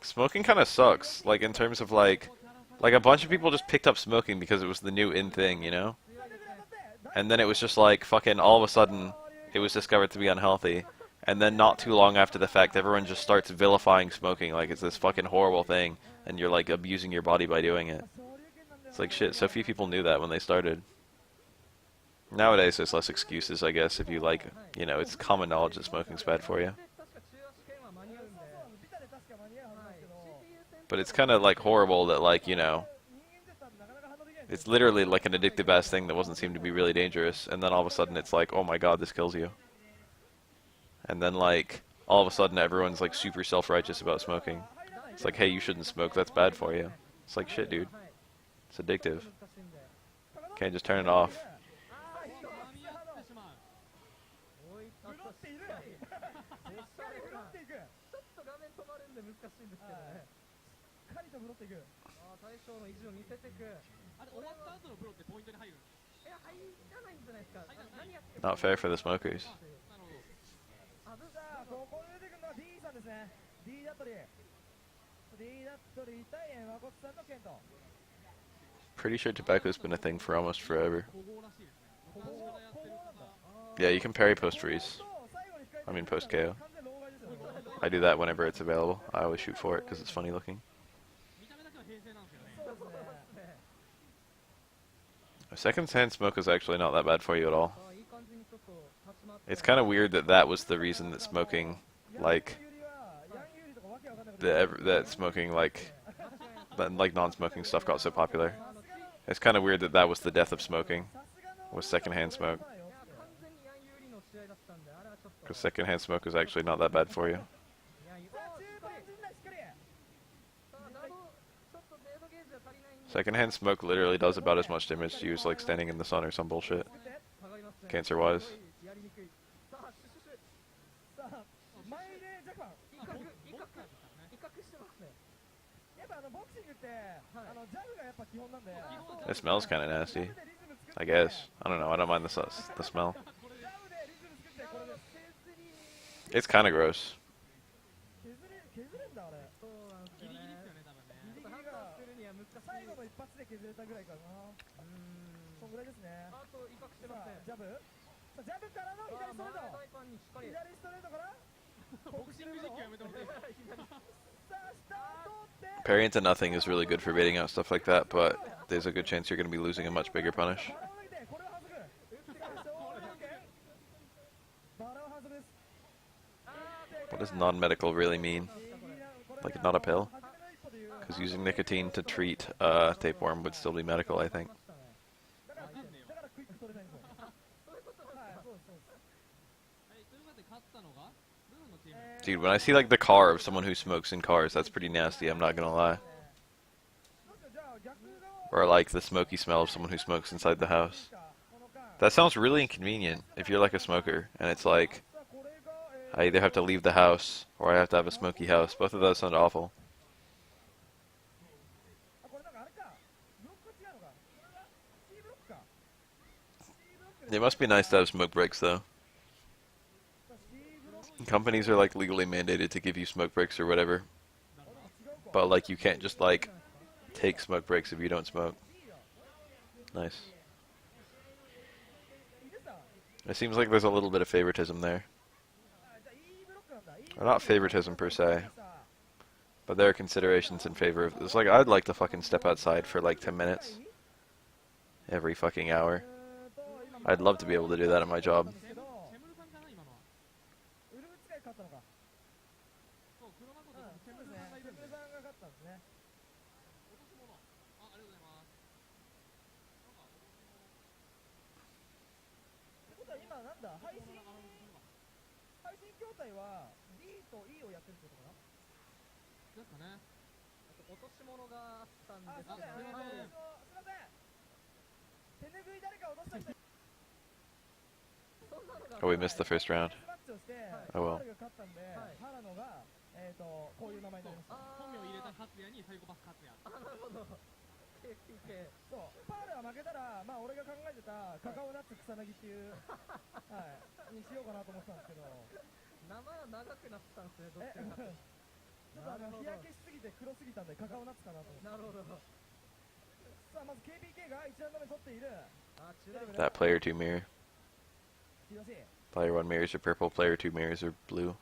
Smoking kind of sucks, like in terms of like a bunch of people just picked up smoking because it was the new in thing, you know? And then it was just like fucking all of a sudden it was discovered to be unhealthy. And then not too long after the fact, everyone just starts vilifying smoking like it's this fucking horrible thing, and you're like abusing your body by doing it. It's like shit, so few people knew that when they started. Nowadays there's less excuses, I guess, if you like, you know, it's common knowledge that smoking's bad for you. But it's kind of like horrible that like, you know, it's literally like an addictive ass thing that wasn't seem to be really dangerous, and then all of a sudden it's like, oh my god, this kills you. And then like, all of a sudden everyone's like super self-righteous about smoking. It's like, hey, you shouldn't smoke, that's bad for you. It's like, shit, dude. It's addictive. Can't just turn it off. Not fair for the smokers. Pretty sure tobacco's been a thing for almost forever. Yeah, you can parry post freeze. I mean post KO. I do that whenever it's available. I always shoot for it because it's funny looking. Second-hand smoke is actually not that bad for you at all. It's kind of weird that that was the reason that smoking, like, that smoking, like non-smoking stuff got so popular. It's kind of weird that that was the death of smoking, was second-hand smoke. Because second-hand smoke is actually not that bad for you. Second-hand smoke literally does about as much damage to you as like standing in the sun or some bullshit. Cancer-wise. It smells kind of nasty, I guess. I don't know, I don't mind the smell. It's kind of gross. Parrying to nothing is really good for baiting out stuff like that, but there's a good chance you're going to be losing a much bigger punish. What does non-medical really mean? Like not a pill? Because using nicotine to treat tapeworm would still be medical, I think. Dude, when I see like the car of someone who smokes in cars, that's pretty nasty, I'm not gonna lie. Or like the smoky smell of someone who smokes inside the house. That sounds really inconvenient if you're like a smoker, and it's like, I either have to leave the house, or I have to have a smoky house. Both of those sound awful. It must be nice to have smoke breaks, though. Companies are like legally mandated to give you smoke breaks or whatever. But like you can't just like take smoke breaks if you don't smoke. Nice. It seems like there's a little bit of favoritism there. Or not favoritism per se. But there are considerations in favor of... It's like, I'd like to fucking step outside for like 10 minutes. Every fucking hour. I'd love to be able to do that at my job. Oh, we missed the first round. Oh well. そうパールは負けたら、まあ俺が考えてたカカオナッツ草薙っていう、はい、にしようかなと思ってたんですけど、名前は長くなったんですね、どっちか。ちょっと日焼けしすぎて黒すぎたんでカカオナッツかなと思って。なるほど。さあまず KPK が1ラウンド目取っている。That player 2 mirror. Player 1 mirrors are purple, player 2 mirrors are blue.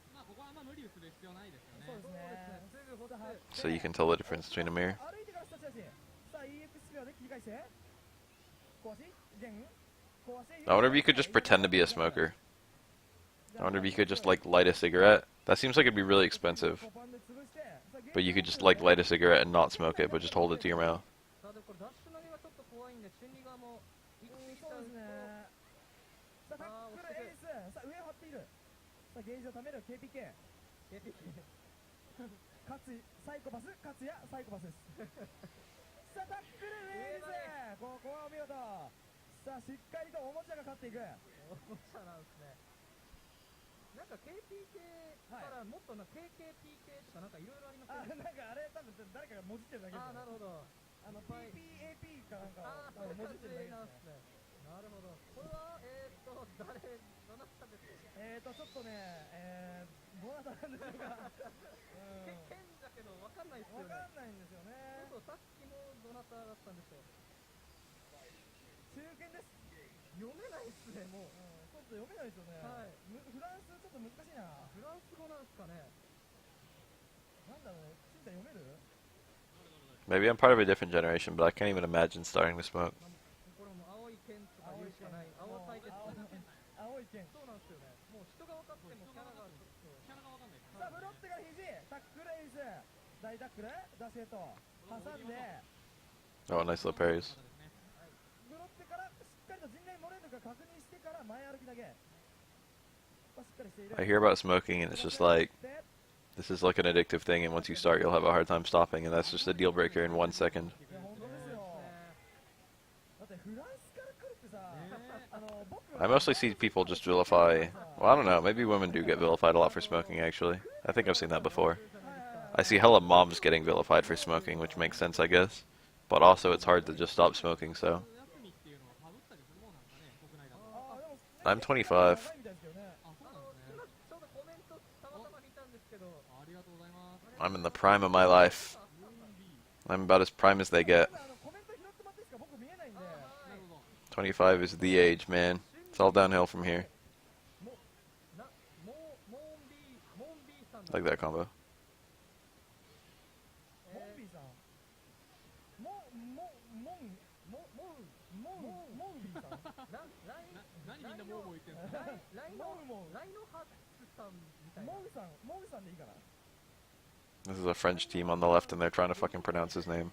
So you can tell the difference between a mirror. I wonder if you could just pretend to be a smoker. I wonder if you could just like light a cigarette. That seems like it'd be really expensive. But you could just like light a cigarette and not smoke it, but just hold it to your mouth. KPK からもっとな KKPK とかなんかいろいろありますよね。なんかあれ多分誰かがもじってるだけです。あ、なるほど。PPAP かなんかをもじってるだけですね。なるほど。これはどなたですか？ちょっとね、どなたなんでしょうか。剣だけどわかんないですよね。わかんないんですよね。そうそう、さっきもどなただったんでしょう。中堅です。読めないっすね、もう。ちょっと読めないですよね。はい。フランスちょっと難しいな。フランス語なんですかね。なんだろう、しんちゃん読める？ Maybe I'm part of a different generation, but I can't even imagine starting to smoke. これも青い剣とか言うしかない。青対決。青い剣。そうなんですよね。もう人が分かってもキャラがある。キャラが分かんない。さあ、ブロッテが肘、タックルエイス、大タックル、ダシエと挟んで。Oh, nice little parries. I hear about smoking and it's just like, this is like an addictive thing, and once you start you'll have a hard time stopping, and that's just a deal breaker in 1 second. I mostly see people just vilify, well I don't know, maybe women do get vilified a lot for smoking actually. I think I've seen that before. I see hella moms getting vilified for smoking, which makes sense I guess. But also it's hard to just stop smoking, so. I'm 25. I'm in the prime of my life. I'm about as prime as they get. 25 is the age, man. It's all downhill from here. Like that combo. This is a French team on the left, and they're trying to fucking pronounce his name.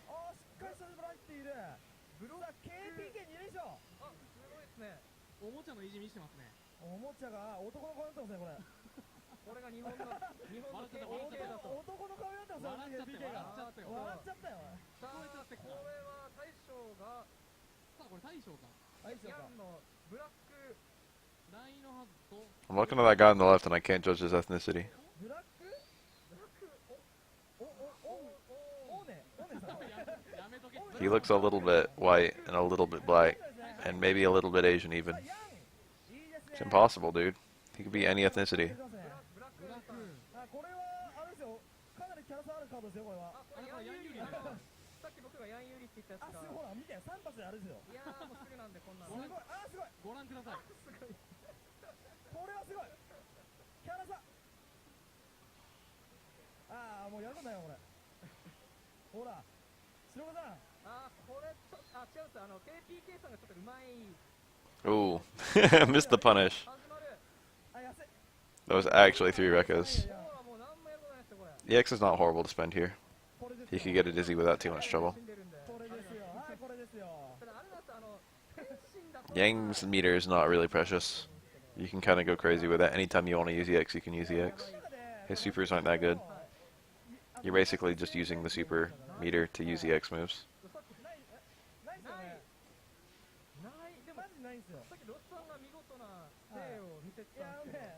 これが日本の KPK だと。男の顔になってますよ、PK が。笑っちゃったよ。さあ、これは大将が、さあこれ大将か。ヤンのブラック LINE のはずと I'm looking at that guy on the left and I can't judge his ethnicity. ブラックおねさん。やめとけ。 He looks a little bit white and a little bit black and maybe a little bit Asian even. It's impossible, dude. He could be any ethnicity. ブラックブラック。あ、これはあれですよ。かなりキャラ差あるカードですよ、これは。あ、これヤンユリさっき僕がヤンユリって言ったやつあ、が。すごい、ほら、見て、3発であるんですよ。いやーもうすぐなんでこんなの。すごい、あ、すごい。ご覧ください。これはすごい。キャラ差。ああ、もうやることないよ、これ。ほら、白子さん。あー、これちょっと、あ、違うんですよ。KPK さんがちょっとうまい。 Ooh. Missed the punish. 始まる。あ、安い。 That was actually 3 Rekkas. ほら、もう何もやることないですよ、これ。 EX is not horrible to spend here. これです He よ。 could get a dizzy without too much trouble. 死んでるんで。これですよ。はい、これですよ。ただあれなんですよ、天心だと。 Yang's meter is not really precious. You can kind of go crazy with it. Anytime you want to use EX, you can use EX. His supers aren't that good. You're basically just using the super meter to use EX moves. ないですよね。ない。でもマジないんですよ。さっきロスさんが見事な例を見せていや、たんですけど。ね、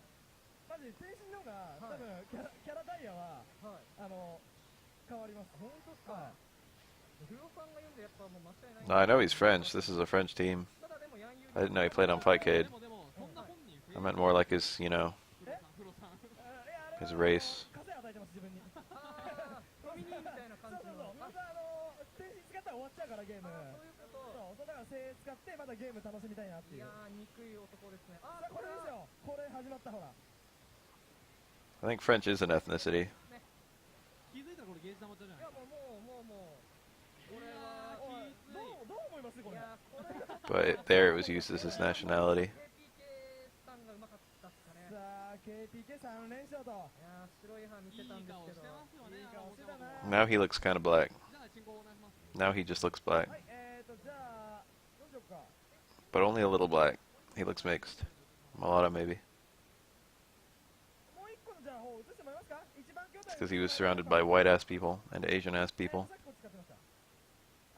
マジ、天心の方が、多はい分キャラダイヤは、はい。変わります。本当ですか。はフロさんが言うんでやっぱもう間違いない。 No, I know he's French. This is a French team. ただでもヤンユリ I didn't know he played on Fightcade. でもそんな本人 I meant more like his, you know, フロさん。いや、his race. 風与えてます、自分に。あーファミリーみたいなそう感じの。そうそう。また天心使ったら終わっちゃうから、ゲーム。そういうこと。そう、だから精鋭使って、またゲーム楽しみたいなっていう。いやー憎い男ですね。あさあ、これですよ。これ始まった、ほら。 I think French is an ethnicity. 気づいたらこれゲージ溜まっちゃうじゃない。いやもうこれはおい、どう思いますこれ。いやこれはちょっと But there it was used as his nationality. KPK さんがうまかったっすかね。いさあ、KPK3 連勝と。やー白い歯見いいせたんです顔してけど。ますよね。いい顔してたな。 Now he looks kind of black. じゃあ進行お願いします。 Now he just looks black. はい、じゃあ、どうしようか。 But only a little black. He looks mixed. Mulatto, maybe. もう一個のじゃあ方移してもらえますか。一番兄弟 It's because he was surrounded by white ass people and Asian ass people. さっきこっち使ってました。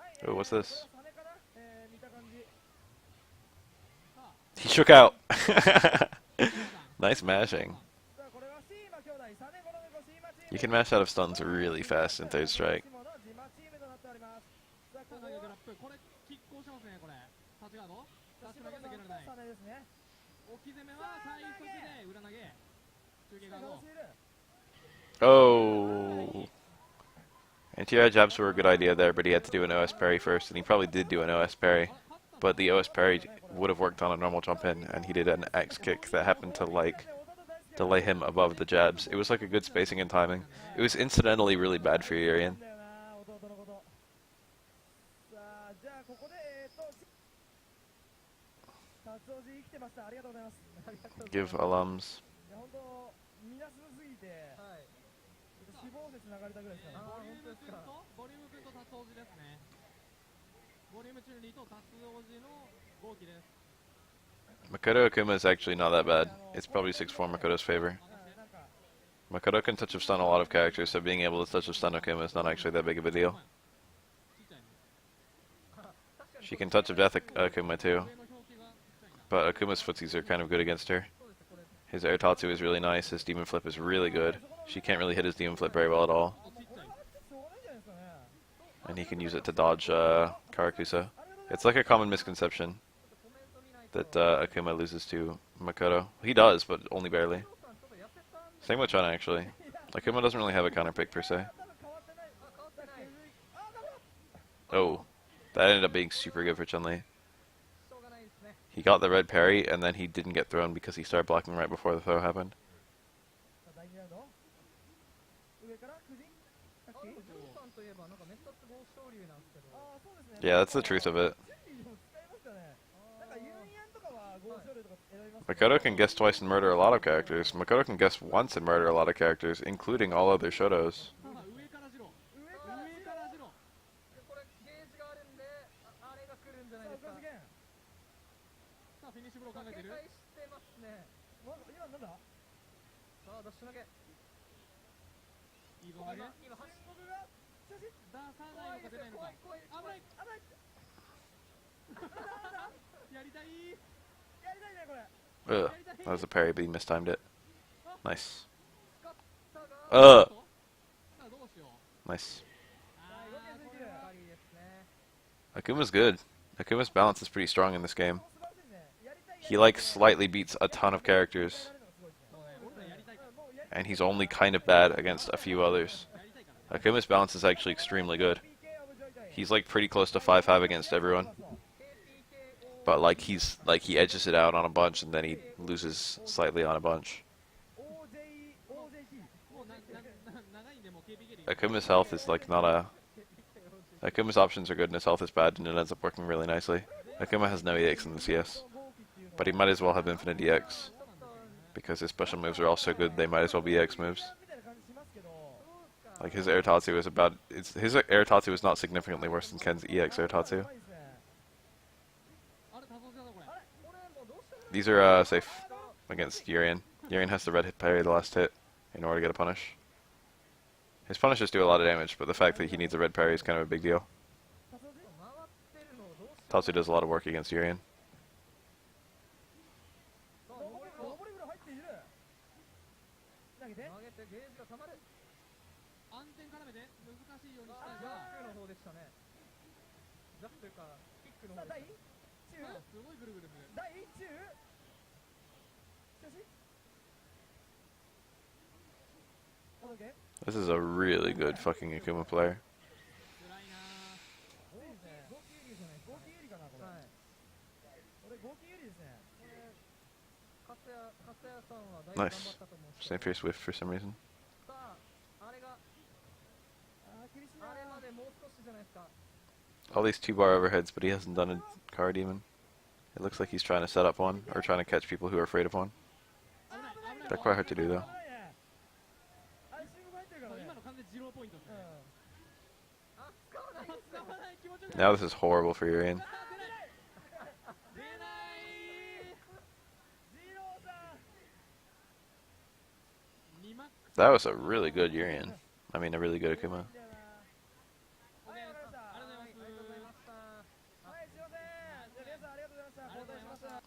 はい、 Oh, what's this? これはサメかな。見た感じ。 He shook out. Nice mashing. さあ、これはシーマ兄弟、サネゴロネコシーマチーム。 You can mash out of stuns really fast in third strike. シモの自マチームとなっております。さあ、ここさあ、はラップ。これ、拮抗してますね、これ。タッチガード。タッチシモ投げなきゃいけない。サネですね。置き攻めは最速で裏投げ。中継ガード。 Oh. Anti-air jabs were a good idea there, but he had to do an OS parry first, and he probably did do an OS parry. But the OS parry would have worked on a normal jump in, and he did an X kick that happened to like delay him above the jabs. It was like a good spacing and timing. It was incidentally really bad for Urian. だよな、弟のこと。さあ、じゃあここで達夫寺生きてました。ありがとうございます。ありがとうございます。 Give alums. いや、本当みなすすぎて、はい。死亡説流れたぐらいですからね。ボリューム君とタツオジですね。ボリュームチュンリーとタツオジの合気です。 Makoto Akuma is actually not that bad. It's probably 6-4 Makoto's favor. なんか Makoto can touch of stun a lot of characters, so being able to touch of stun Akuma is not actually that big of a deal. ちっちゃいね。 She can touch of death Akuma too, 上の表記がちっちゃいんだ。 but Akuma's footsies are kind of good against her. His air tatsu is really nice, his demon flip is really good. She can't really hit his demon flip very well at all, ちっちゃい。 しょうがないじゃないですかね。 and he can use it to dodge Karakusa. It's like a common misconception that Akuma loses to Makoto. He does, but only barely. Same with Chun actually. Akuma doesn't really have a counter pick per se. 多分変わってない。変わってない。 Oh, that ended up being super good for Chun-Li. しょうがないですね。 He got the red parry, and then he didn't get thrown because he started blocking right before the throw happened. さあ、第2ラウンド。上から9時。さっき。あ、でもジョーさんといえばなんかメッタツ豪昇竜なんですけど。ああ、そうですね。 Yeah, that's the truth of it. 準備でも使いますよね。なんかユンヤンとかはゴーショルとか選びます。 Makoto can guess twice and murder a lot of characters. Makoto can guess once and murder a lot of characters, including all other Shotos. さあ、上からジロー。上上からからジロー。でこれゲージがあるんで、あれが来るんじゃないですか。さあ、ゲン。さあ、フィニッシュブロー考えてる。警戒してますね。今なんだ。さあダッシュ投げイーブン上げ今走っ僕が写真出さないのか出ないのか怖い危ない危ないやりたいやりたいねこれ Ugh. That was a parry, but he mistimed it. Nice. 使ったが Ugh. さあどうしよう Nice. あーこれはやはりですね Akuma's good. Akuma's balance is pretty strong in this game. 素晴らしいねやりたい He like slightly beats a ton of characters, そうね俺らやりたいからもうやりたい and he's only kind of bad against a few others. やりたいから Akuma's balance is actually extremely good. PK オブジョイタイ He's like pretty close to 5-5 against everyone, but like he edges it out on a bunch and then he loses slightly on a bunch. OJT もう長いんでもう KPK でいい Akuma's health is like not a. Akuma's options are good and his health is bad, and it ends up working really nicely. Akuma has no EX in the CS, but he might as well have infinite EX because his special moves are all so good. They might as well be EX moves. みたいな感じしますけど Like his air tatsu is about. His air tatsu is not significantly worse than Ken's EX air tatsu. うまいですねあれ多層だぞこれ These are safe against Urian. Urian has the red hit parry the last hit in order to get a punish. His punishes do a lot of damage, but the fact that he needs a red parry is kind of a big deal. 多層で 回ってるのをどうしよ Tatsu does a lot of work against Urian. うさあ上りぐらい入っている投げて投げてゲージが溜まる安全絡めて難しいようにしたジがャックの方でしたねジャックというかキックのさあ大方でした中すごいぐるぐるする大中写真 OK This is a really good fucking Akuma player. 辛いないいですね合金有利ですよね合金有利かなこれはいこれ合金有利ですね勝谷さんはだいぶ頑張 Nice. ったと思うんですけ Same ど for Swift for some reason. さああれがあー厳しいなあれまでもう少しじゃないですか All these 2-bar overheads, but he hasn't done a card even. It looks like he's trying to set up one, or trying to catch people who are afraid of one. 危ない危ない They're quite hard to do though. 危ないねあれ信号入ってるからね今の完全にジローポイントですねあ使わない使わない気持ちよく Now this is horrible for Urian. 出ないジローさん2マック That was a really good Urian. I mean, a really good Akuma. いいんだよなはいわかりましたありがとうございますありがとうございましたはいすいませんじゃあ皆さんありがとうございました交代しました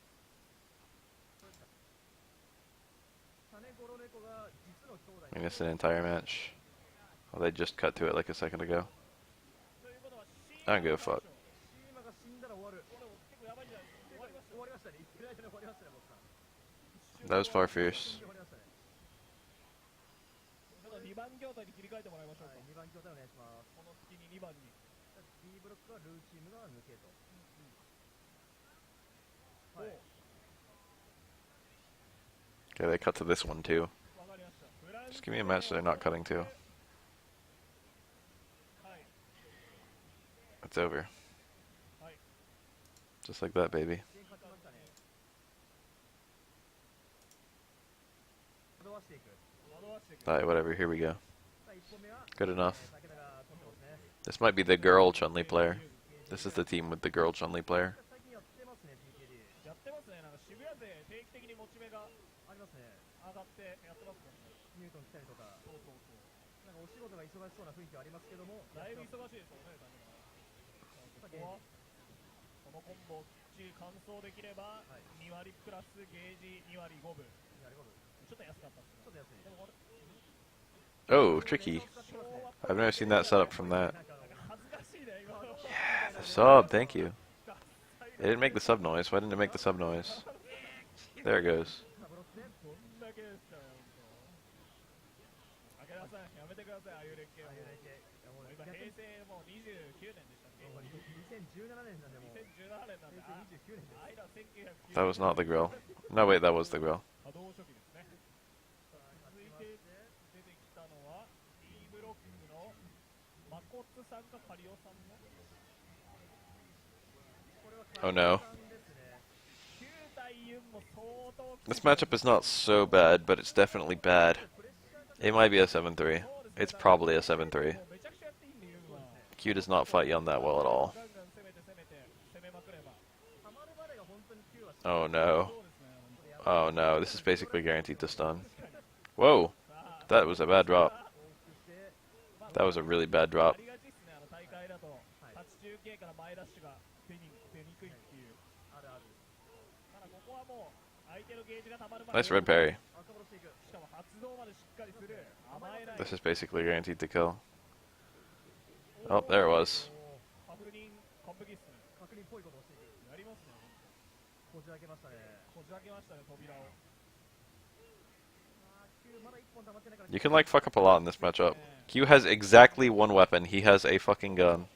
サネゴロネコが実の兄弟 I missed an entire match. Well, they just cut to it like a second ago. I don't give a fuck. シーマが死んだら終わる終わりましたね言ってる間に終わりましたね僕さん That was far fierce. 終わりましたね2番筐体に切り替えてもらいましょうはい2番筐体お願いしますこの隙に2番に B ブロックはルーチームが抜けとはい Okay, they cut to this one too. わかりましたフラン Just give me a match they're not cutting to. はい It's over. Hi. Just like that, baby. 勝ちましたね惑わしていく 惑わしていく Alright, whatever, here we go. さあ1本目は Good enough. 武田が取ってますね This might be the girl Chun-Li player. This is the team with the girl Chun-Li player. 最近やってますね PKD やってますねなんか渋谷勢定期的にモチベがありますね上がってやってますもんねニュートン来たりとかそうそうそうなんかお仕事が忙しそうな雰囲気はありますけどもだいぶ忙しいですよねここはこのコンボきっちり完走できればはい2割プラスゲージ2割5分やりますちょっと安かったっすちょっと安いでもこれ Oh, tricky. I've never seen that setup from that. なんか恥ずかしいね今の The sub, thank you. It didn't make the sub noise. Why didn't it make the sub noise? There it goes. どんだけですから本当。武田さんやめてくださいああいう連携はもう今平成もう29年でしたっけ2017年なんでもう2017年なんで平成29年ですあいら1990 That was not the grill. No, wait, that was the grill. 波動初期ですね続いて出てきたのは E ブロックのマコツさんかカリオさんの Oh no. 9対ユンも相当 This matchup is not so bad, but it's definitely bad. It might be a 7-3. It's probably a 7-3. もうめちゃくちゃやっていいんでユンは Q does not fight Yun that well at all. ガンガン攻めて攻めまくれば ハマるまでが本当に9は Oh no. そうですね Oh no, this is basically guaranteed to stun. Whoa. さあ That was a bad drop. 往復して、まあ That was a really bad あ drop. りがちっすね、大会だと、立ち中継から前ダッシュが出にくいっていう。あるある。ただここはもう相手のゲージが溜まるまで Nice red parry. 赤殺していく。しかも発動までしっかりする甘えない This is basically guaranteed to kill. Oh, there it was. パフルリン完璧っすね。確認っぽいことをしていく。やりますね。こじ開けましたね。こじ開けましたね、扉を。Q まだ1本溜まってないから。 You can like fuck up a lot in this matchup. Q has exactly one weapon. He has a fucking gun.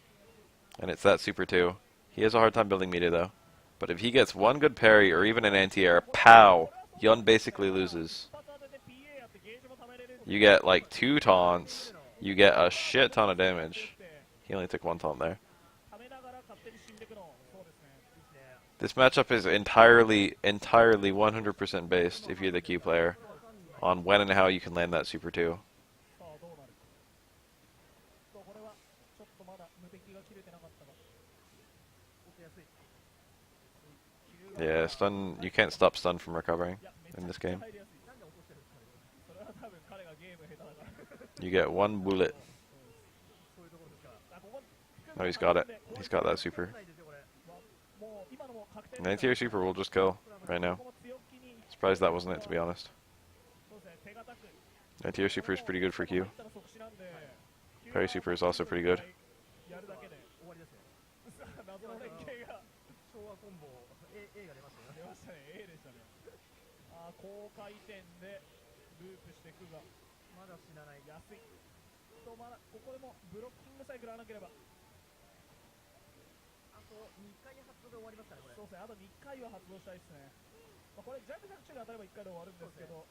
And it's that super too. He has a hard time building meter though. But if he gets one good parry or even an anti-air, pow! Yun basically loses. You get like 2 taunts. You get a shit ton of damage. He only took 1 taunt there. ためながら勝手に死んでくの。そうですね。 This matchup is entirely 100% based, if you're the Q player, on when and how you can land that super 2. さあどうなるか。これはちょっとまだ無敵が切れてなかったが。 Yeah, stun. You can't stop stun from recovering in this game. 入りやすい。それは多分彼がゲーム下手だから。 You get 1 bullet. そういうところですか。 あここ Oh, he's got it. He's got that super. ないですよこれ。もう今のも確定 An anti-air super will just kill right now. ここも強気に Surprised that wasn't it, to be honest. そうですね手堅く Anti-air super is pretty good for Q. 入ったら即死なんで Parry super is also pretty good. やるだけで終わりですね。さあ謎の連携が昭和コンボ A が出ましたよ。出ましたね A でしたねあー高回転でループしていくがまだ死なない。安いとまだここでもブロッキングさえ食らわなければあと2回発動で終わりますからねこれ。そうですねあと2回は発動したいですね、まあ、これジャンプ着地が当たれば1回で終わるんですけど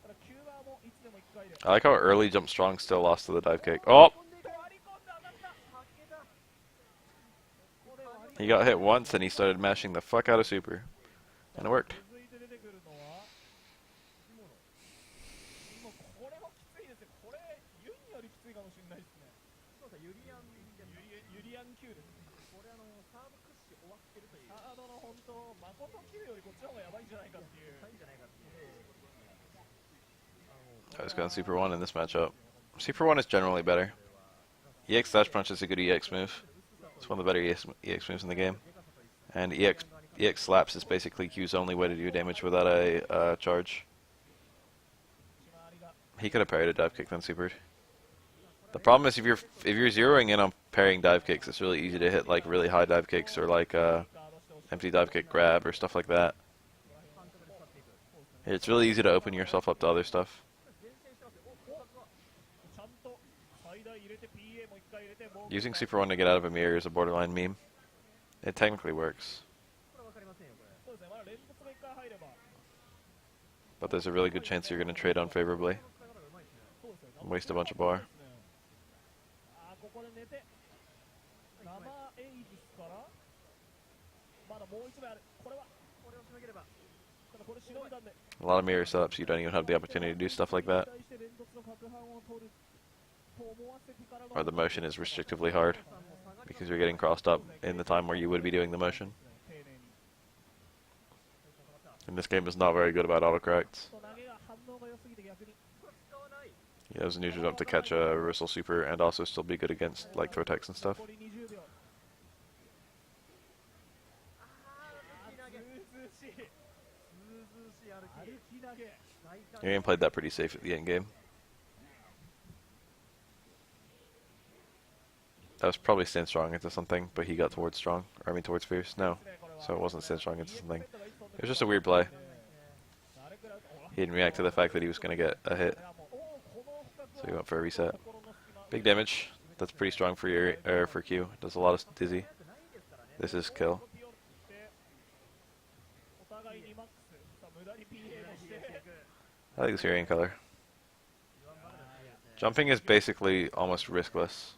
ただキューバーもいつでも1回で I like how early jump strong still lost to the dive kick. Oh! 割り込んで当たった竹だここで割り He got hit once and he started mashing the fuck out of super. And it worked. 続いて出てくるのはもうこれもきついですねこれユンよりきついかもしれないですねそうですねユリアンですか。ユリアン Q ですこれサーブ屈指終わってるという。サードの本当誠 Q よりこっちの方がやばいんじゃないかっていうないんじゃないかっていう。 I was going super 1 in this matchup. Super 1 is generally better. EX dash punch is a good EX move. It's one of the better EX moves in the game. And EX slaps is basically Q's only way to do damage without a charge. He could have parried a dive kick then supered. The problem is if you're zeroing in on parrying dive kicks, it's really easy to hit like really high dive kicks or like empty dive kick grab or stuff like that. It's really easy to open yourself up to other stuff. ちゃんと最大入れて PA も1回入れてもう Using Super 1 to get out of a mirror is a borderline meme. It technically works, これわかりませんよこれ。そうですねまだ連続が1回入れば but there's a really good chance you're going to trade unfavorably そうですよ and waste a bunch of bar. あーここで寝て生エイジスからまだもう1枚あるこれはこれをしのげれば。ただこれしのいだんで A lot of mirror setups, you don't even have the opportunity to do stuff like that, 対して連続の攪拌を取ると思わせてからの or the motion is restrictively hard because you're getting crossed up in the time where you would be doing the motion. 丁寧に And this game is not very good about autocorrects. 投げが反応が良すぎて逆に 使わない。 He has a neutral jump to catch a reversal super and also still be good against like throw techs and stuff. 残り20秒あー、ずうずうしいずうずうしい歩歩き。き投げ Your game played that pretty safe at the end game. That was probably stand strong into something, but he got towards strong. Or I mean towards fierce. No. So it wasn't stand strong into something. It was just a weird play. He didn't react to the fact that he was going to get a hit. So he went for a reset. Big damage. That's pretty strong for your for Q. Does a lot of dizzy. This is kill. お互いにマックスさあ無駄に PA もして I like this Urian color. Jumping is basically almost riskless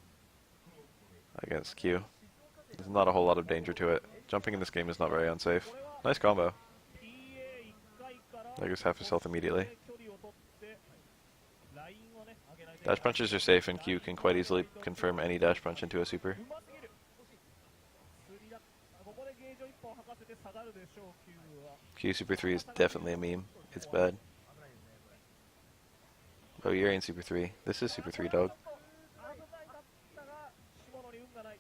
against Q. There's not a whole lot of danger to it. Jumping in this game is not very unsafe. Nice combo. PA1 回から There goes half his health immediately. 距離を取ってラインをね上げないと Dash punches are safe and Q can quite easily confirm any dash punch into a super. うますぎるスリだここでゲージを1本吐かせて下がるでしょう Q は Q super 3 is definitely a meme. It's bad. Oh, you're in Super 3. This is Super 3, dog. 危ないかったが下野に運がない。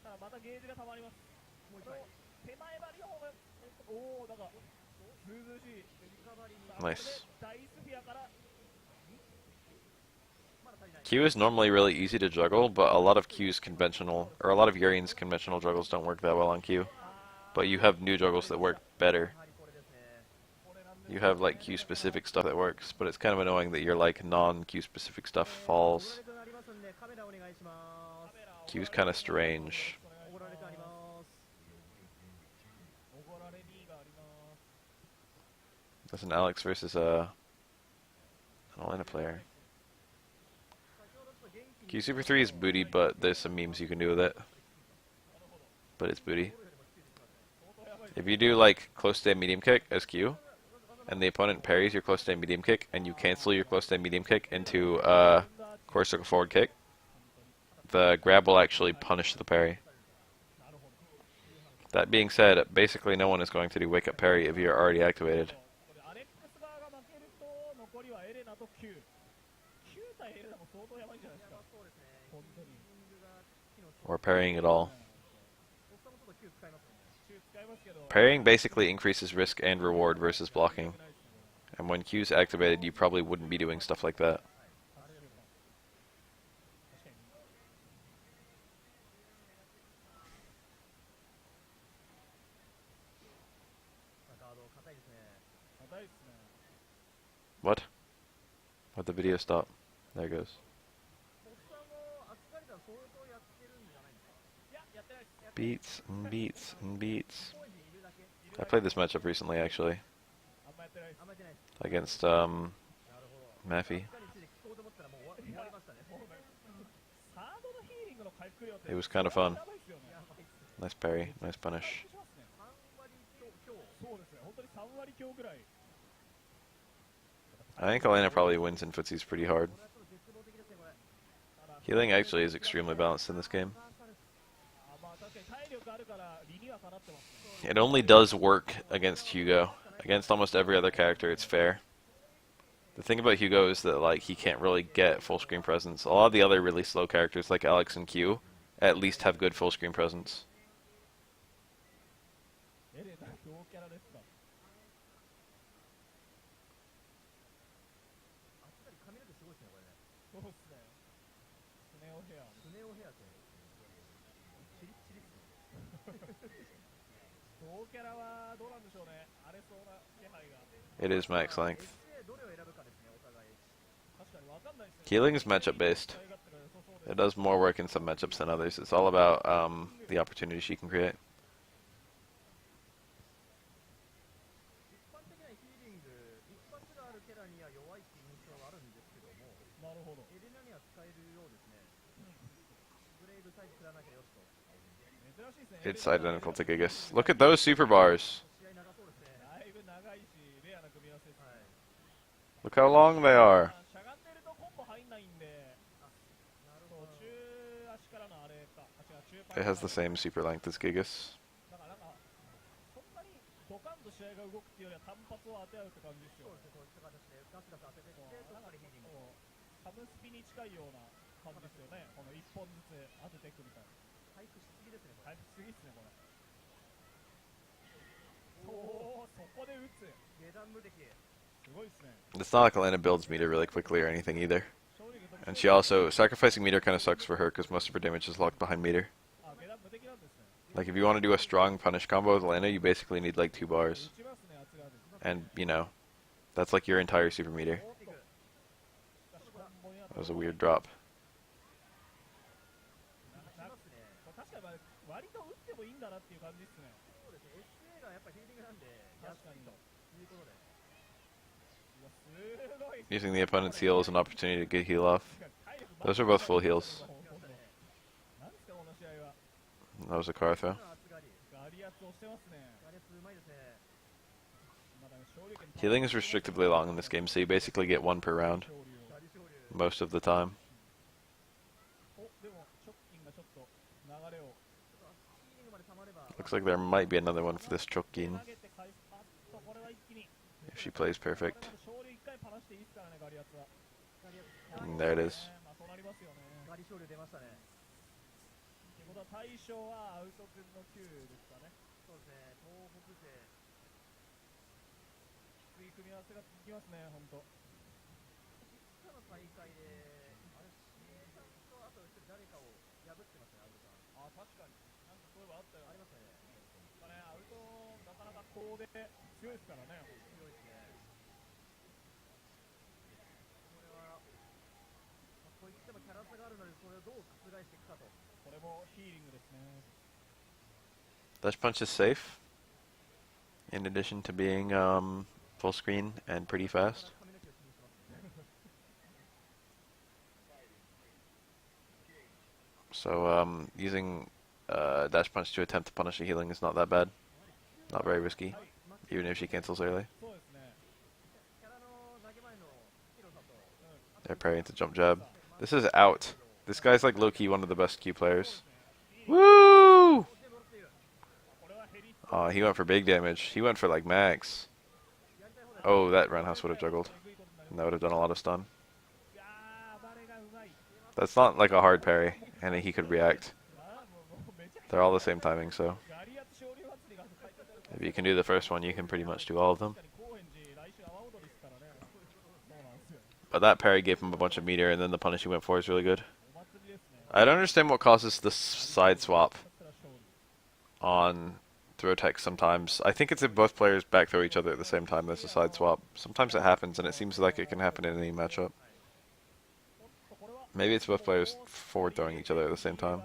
ただまたゲージが溜まります。もう一回手前張りの方がおおなんかずうずうしい。 Nice. ダイスフィアから Q is normally really easy to juggle, but a lot of Q's conventional, or a lot of Urian's conventional juggles don't work that well on Q. But you have new juggles that work better. You have like Q specific stuff that works, but it's kind of annoying that your like non-Q specific stuff falls. Q's kind of strange. That's an Alex versus an Elena player. Q Super 3 is booty, but there's some memes you can do with it. But it's booty. If you do like close stay medium kick as Q, and the opponent parries your close stay medium kick, and you cancel your close stay medium kick into a core circle forward kick, the grab will actually punish the parry. That being said, basically no one is going to do wake up parry if you're already activated. アレックス側が負けると残りはエレナと Q 対エレナも相当やばいんじゃないですか。本当に Or parrying at all. Parrying basically increases risk and reward versus blocking. And when Q's activated, you probably wouldn't be doing stuff like that. 硬いですね。 What? Why'd the video stop? There it goes. いややってないです。 Beats and beats and beats. I played this matchup recently, actually, あんまやってないです。 against Maffey. サードのヒーリングの回復量って It was kind of fun. やばいですよね。 Nice parry, nice punish. そうですね。本当に3割強ぐらい。 I think Elena probably wins in footsies pretty hard. Healing actually is extremely balanced in this game. まあ確かに体力あるから理にはかなってますね。 It only does work against Hugo. Against almost every other character, it's fair. The thing about Hugo is that like he can't really get full screen presence. A lot of the other really slow characters like Alex and Q at least have good full screen presence. エレナ同キャラですか。そうっすね。スネオヘア。同キャラはどうなんでしょうね。荒れそうな気配が。 It is max length. 確かにわかんないですね。 Healing is matchup based. It does more work in some matchups than others. It's all about the opportunities she can create. なるほど。 It's identical to Gigas. Look at those super bars. だいぶ長いし、レアな組み合わせですね。 Look how long they are. しゃがんでるとコンボ入んないんで、そう中足からのあれか。あ、違う、中パン It has the same super length as Gigas. だからなんか、そんなにドカンと試合が動くっていうよりは単発を当て合うって感じですよ。なんかサブスピに近いような感じですよね。この1本ずつ当てていくみたいな。回復しすぎですね、これ。そう、そこで打つ。すごいですね。 It's not like Elena builds meter really quickly or anything either. And she also, sacrificing meter kind of sucks for her because most of her damage is locked behind meter. あ、下段無敵なんですね。 Like if you want to do a strong punish combo with Elena, you basically need like 2 bars. 打ちますね、圧がある。 And, you know, that's like your entire super meter. おっと。しかしコンボには That was a weird drop. 確かに割と打ってもいいんだなっていう感じですね。確かに。すごい。 Using the opponent's heal as an opportunity to get heal off. Those are both full heals. なんですかこの試合は。 That was a car throw. ガリアツをしてますね。まだね、勝利権 Healing is restrictively long in this game, so you basically get 1 per round 勝利を。 most of the time. お、でもショッキンがちょっと流れを Looks like there might be another one for this Chokin 投げて返す。あっとこれは一気に。 if she plays perfect. 勝利1回パラしていいですからね、ガリアツは。And there it is. まあそうなりますよね。ガリ勝利出ましたね。ってことは大将はアウト君の9ですかね。そうですね、東北勢。きつい組み合わせが続きますね、ほんと。他の大会で、あれ、CA さんとあと一人誰かを破ってましたね、アウトさん。あ、確かに。なんかそういえばあったよ。ありましたね。まあね、アウト、なかなか高で強いですからね。強いですね。これは、まあ、といってもキャラ差があるので、それをどう覆していくかと。これもヒーリングですね。Dash punch is safe. In addition to being full screen and pretty fast. 髪の毛を気にしてますね。 So using dash punch to attempt to punish a healing is not that bad. Not very risky, even if she cancels early. そうですね。キャラの投げ前の広さと、 They're parrying to jump jab. This is out. This guy's like low-key one of the best Q players. Woo! 全部戻っている。 Oh, he went for big damage. He went for like max. Oh, that roundhouse would have juggled. And that would have done a lot of stun. いやー、バレがうまい。 That's not like a hard parry, and he could react. あー、もうめちゃくち They're all the same timing, so ゃガリアツ勝利祭りが書いてある。 if you can do the first one, you can pretty much do all of them. 確かに高円寺、来週阿波踊りですからね。そうなんですよ。 But that parry gave him a bunch of meter, and then the punish he went for is really good. お祭りですね。 I don't understand what causes the side swap だったら勝利。 on throw tech sometimes. I think it's if both players back throw each other at the same time, there's a side swap. Sometimes it happens, and it seems like it can happen in any matchup. Maybe it's both players forward throwing each other at the same time.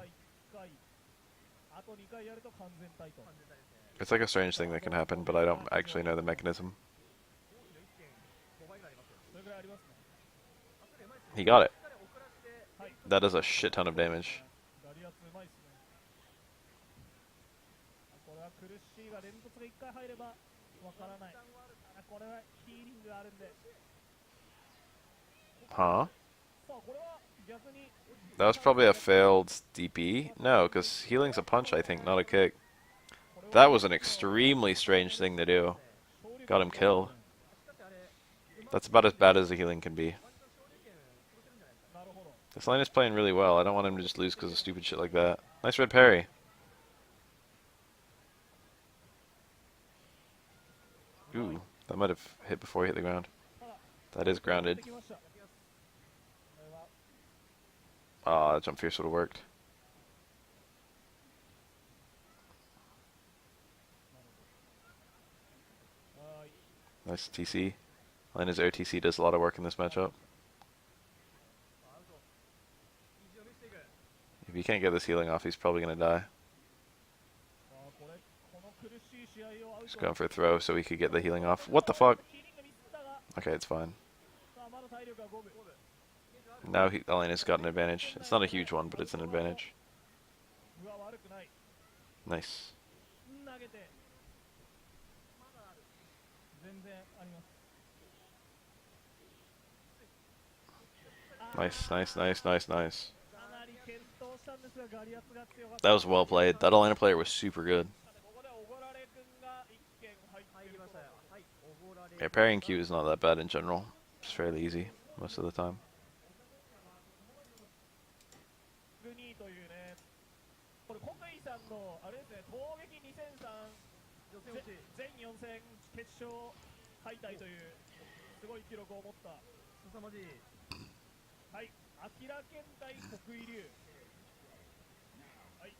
あと2回やると完全体と。 It's like a strange thing that can happen, but I don't actually know the mechanism. 5倍ぐらいありますよ。それぐらいありますね。 He got it. しっかり遅らせて、 That does a shit ton of damage. ガリアツうまいっすね。これは苦しいが連続で1回入ればわからない。これはヒーリングがあるんで。 Huh? さあこれは逆に That was probably a failed DP. No, because healing's a punch, I think, not a kick. That was an extremely strange thing to do. Got him killed. That's about as bad as a healing can be. なるほど。 This line is playing really well. I don't want him to just lose because of stupid shit like that. Nice red parry. Ooh, that might have hit before he hit the ground. That is grounded. できました。これは Ah, that jump fierce would have worked. Nice TC. Lena's air TC does a lot of work in this matchup. If he can't get this healing off, he's probably gonna die. これこの苦しい試合をアウト Just going for a throw so he could get the healing off. What the fuck? ヒーリングミスったが Okay, it's fine. さあまだ体力が5分。 Now Elena's got an advantage. It's not a huge one, but it's an advantage. うわ悪くない。 Nice. 投げて。まだある。全然あります。 Nice, nice, nice, nice, nice. かなり健闘したんですがガリアツが強かった。 That was well played. That Elena player was super good. ここでおごられ君が1件入っていると。入りましたよ。はい、おごられ。 Yeah, parrying Q is not that bad in general. It's fairly easy most of the time. グニーというね。これ国井さんのあれですね、攻撃2003予選落ち。全4戦決勝敗退というすごい記録を持った。凄まじい。はい、明健対国井流。はい、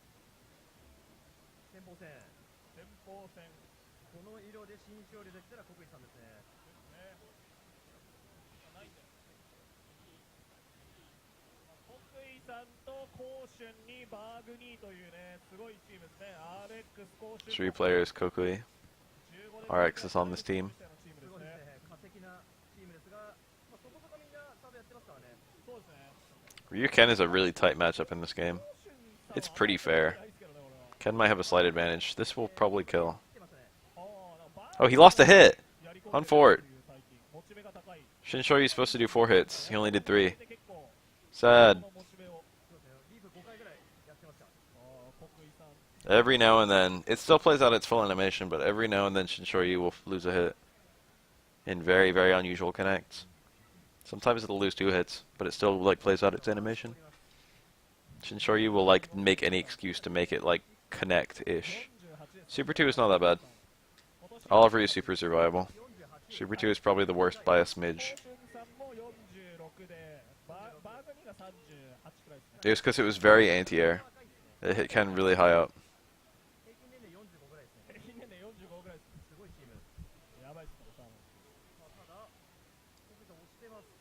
先鋒戦。先鋒戦この色で新勝利できたら国井さんですね。ですね。ないんだよ。国井さんと甲春にバーグニーというね、すごいチームですね。RX 甲春。 Three players, Kokui. RX is on this team. すごいですね。化石なチームですが、まあ、そこそこみんなサーブやってますからね。そうですね。 Ryu Ken is a really tight matchup in this game. It's pretty fair. Ken might have a slight advantage. This will probably kill. Oh, he lost a hit! On fort. Shinshoryu's supposed to do 4 hits. He only did 3. Sad. そうですね。リーフ5回ぐらいやってますから。 Every now and then, it still plays out its full animation, but every now and then Shinshoryu will lose a hit in very, very unusual connects. Sometimes it'll lose 2 hits, but it still like plays out its animation. Shinshoryu will like make any excuse to make it like connect-ish. Super 2 is not that bad. All of Ryu's supers are viable. Super 2 is probably the worst by a smidge. It was because it was very anti-air. It hit Ken really high up. 平均年齢45ぐらいです。すごいチーム。やばいっすね、多分。ただ、コクさん押してます。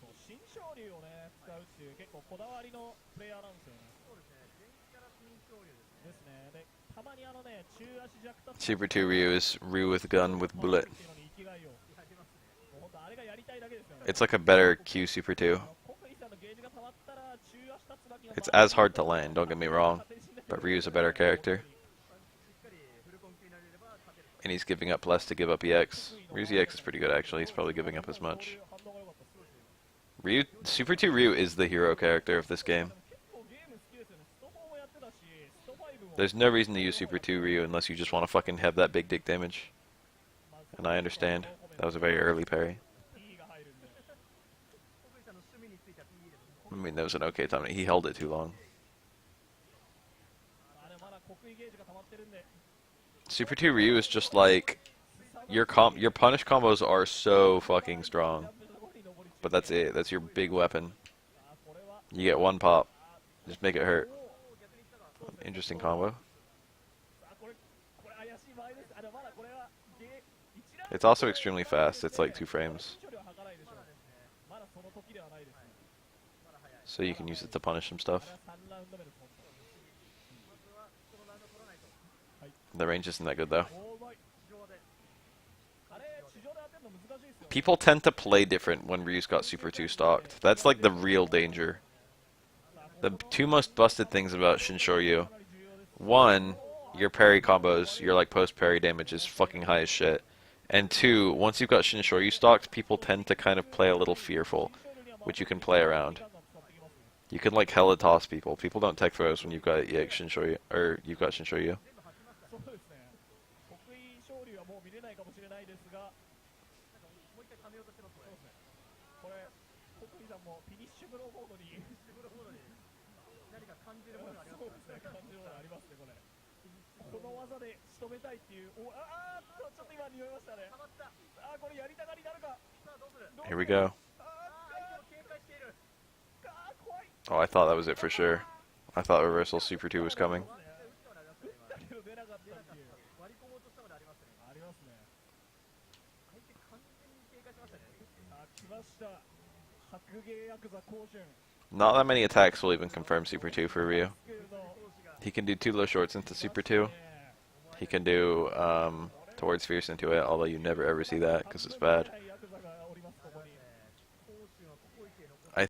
そう新勝竜をね、使うっていう結構こだわりのプレイヤーなんですよね。そうですね、前期から新潮流ですね。ですね。で、たまにね、中足弱達 Super 2 Ryu is Ryu with gun with bullet. っていうのに生きがいを。やりますね。もう本当あれがやりたいだけですよね。 It's like a better Q Super 2. コクイさんのゲージが溜まったら中足達だけが It's as hard to land, don't get me wrong, but Ryu's a better character. しっかりフルコン級になれれば勝てる。 And he's giving up less to give up EX. Ryu's EX is pretty good actually, he's probably giving up as much. Ryu, Super 2 Ryu is the hero character of this game. There's no reason to use Super 2 Ryu unless you just want to fucking have that big dick damage. And I understand. That was a very early parry. コクさんの趣味については PE ですね。 I mean, that was an okay time. He held it too long. Super 2 Ryu is just like your punish combos are so fucking strong. But that's it. That's your big weapon. You get 1 pop. Just make it hurt. Interesting combo. It's also extremely fast. It's like 2 frames. So you can use it to punish some stuff. The range isn't that good though. People tend to play different when Ryu's got Super 2 stocked. That's like the real danger. The 2 most busted things about Shinshoryu. 1, your parry combos, your like post-parry damage is fucking high as shit. And 2, once you've got Shinshoryu stocked, people tend to kind of play a little fearful, which you can play around. You can like hella toss people. People don't tech throws when you've got EX Shinshoryu, or you've got Shinshoryu. そうですね。得意勝利はもう見れないかもしれないですが、もう一回溜めようとしてます。そうですね。これ、得意さんもフィニッシュブローモードに、何か感じるものがありますか。そうですね、感じるものがありますね、これ。この技で仕留めたいっていう、ちょっと今匂いましたね。溜まった。これやりたがりになるか。さあどうする。 Here we go. 相手を警戒している。怖い。 Oh, I thought that was it for sure. I thought Reversal Super 2 was coming. だけど出なかったっていう。割り込もうとしたまでありますね。ありますね。相手完全に警戒しましたね。来ました。白芸ヤクザ甲春。 Not that many attacks will even confirm Super 2 for Ryu. He can do 2 low shorts into Super 2. He can do towards Fierce into it, although you never ever see that because it's bad.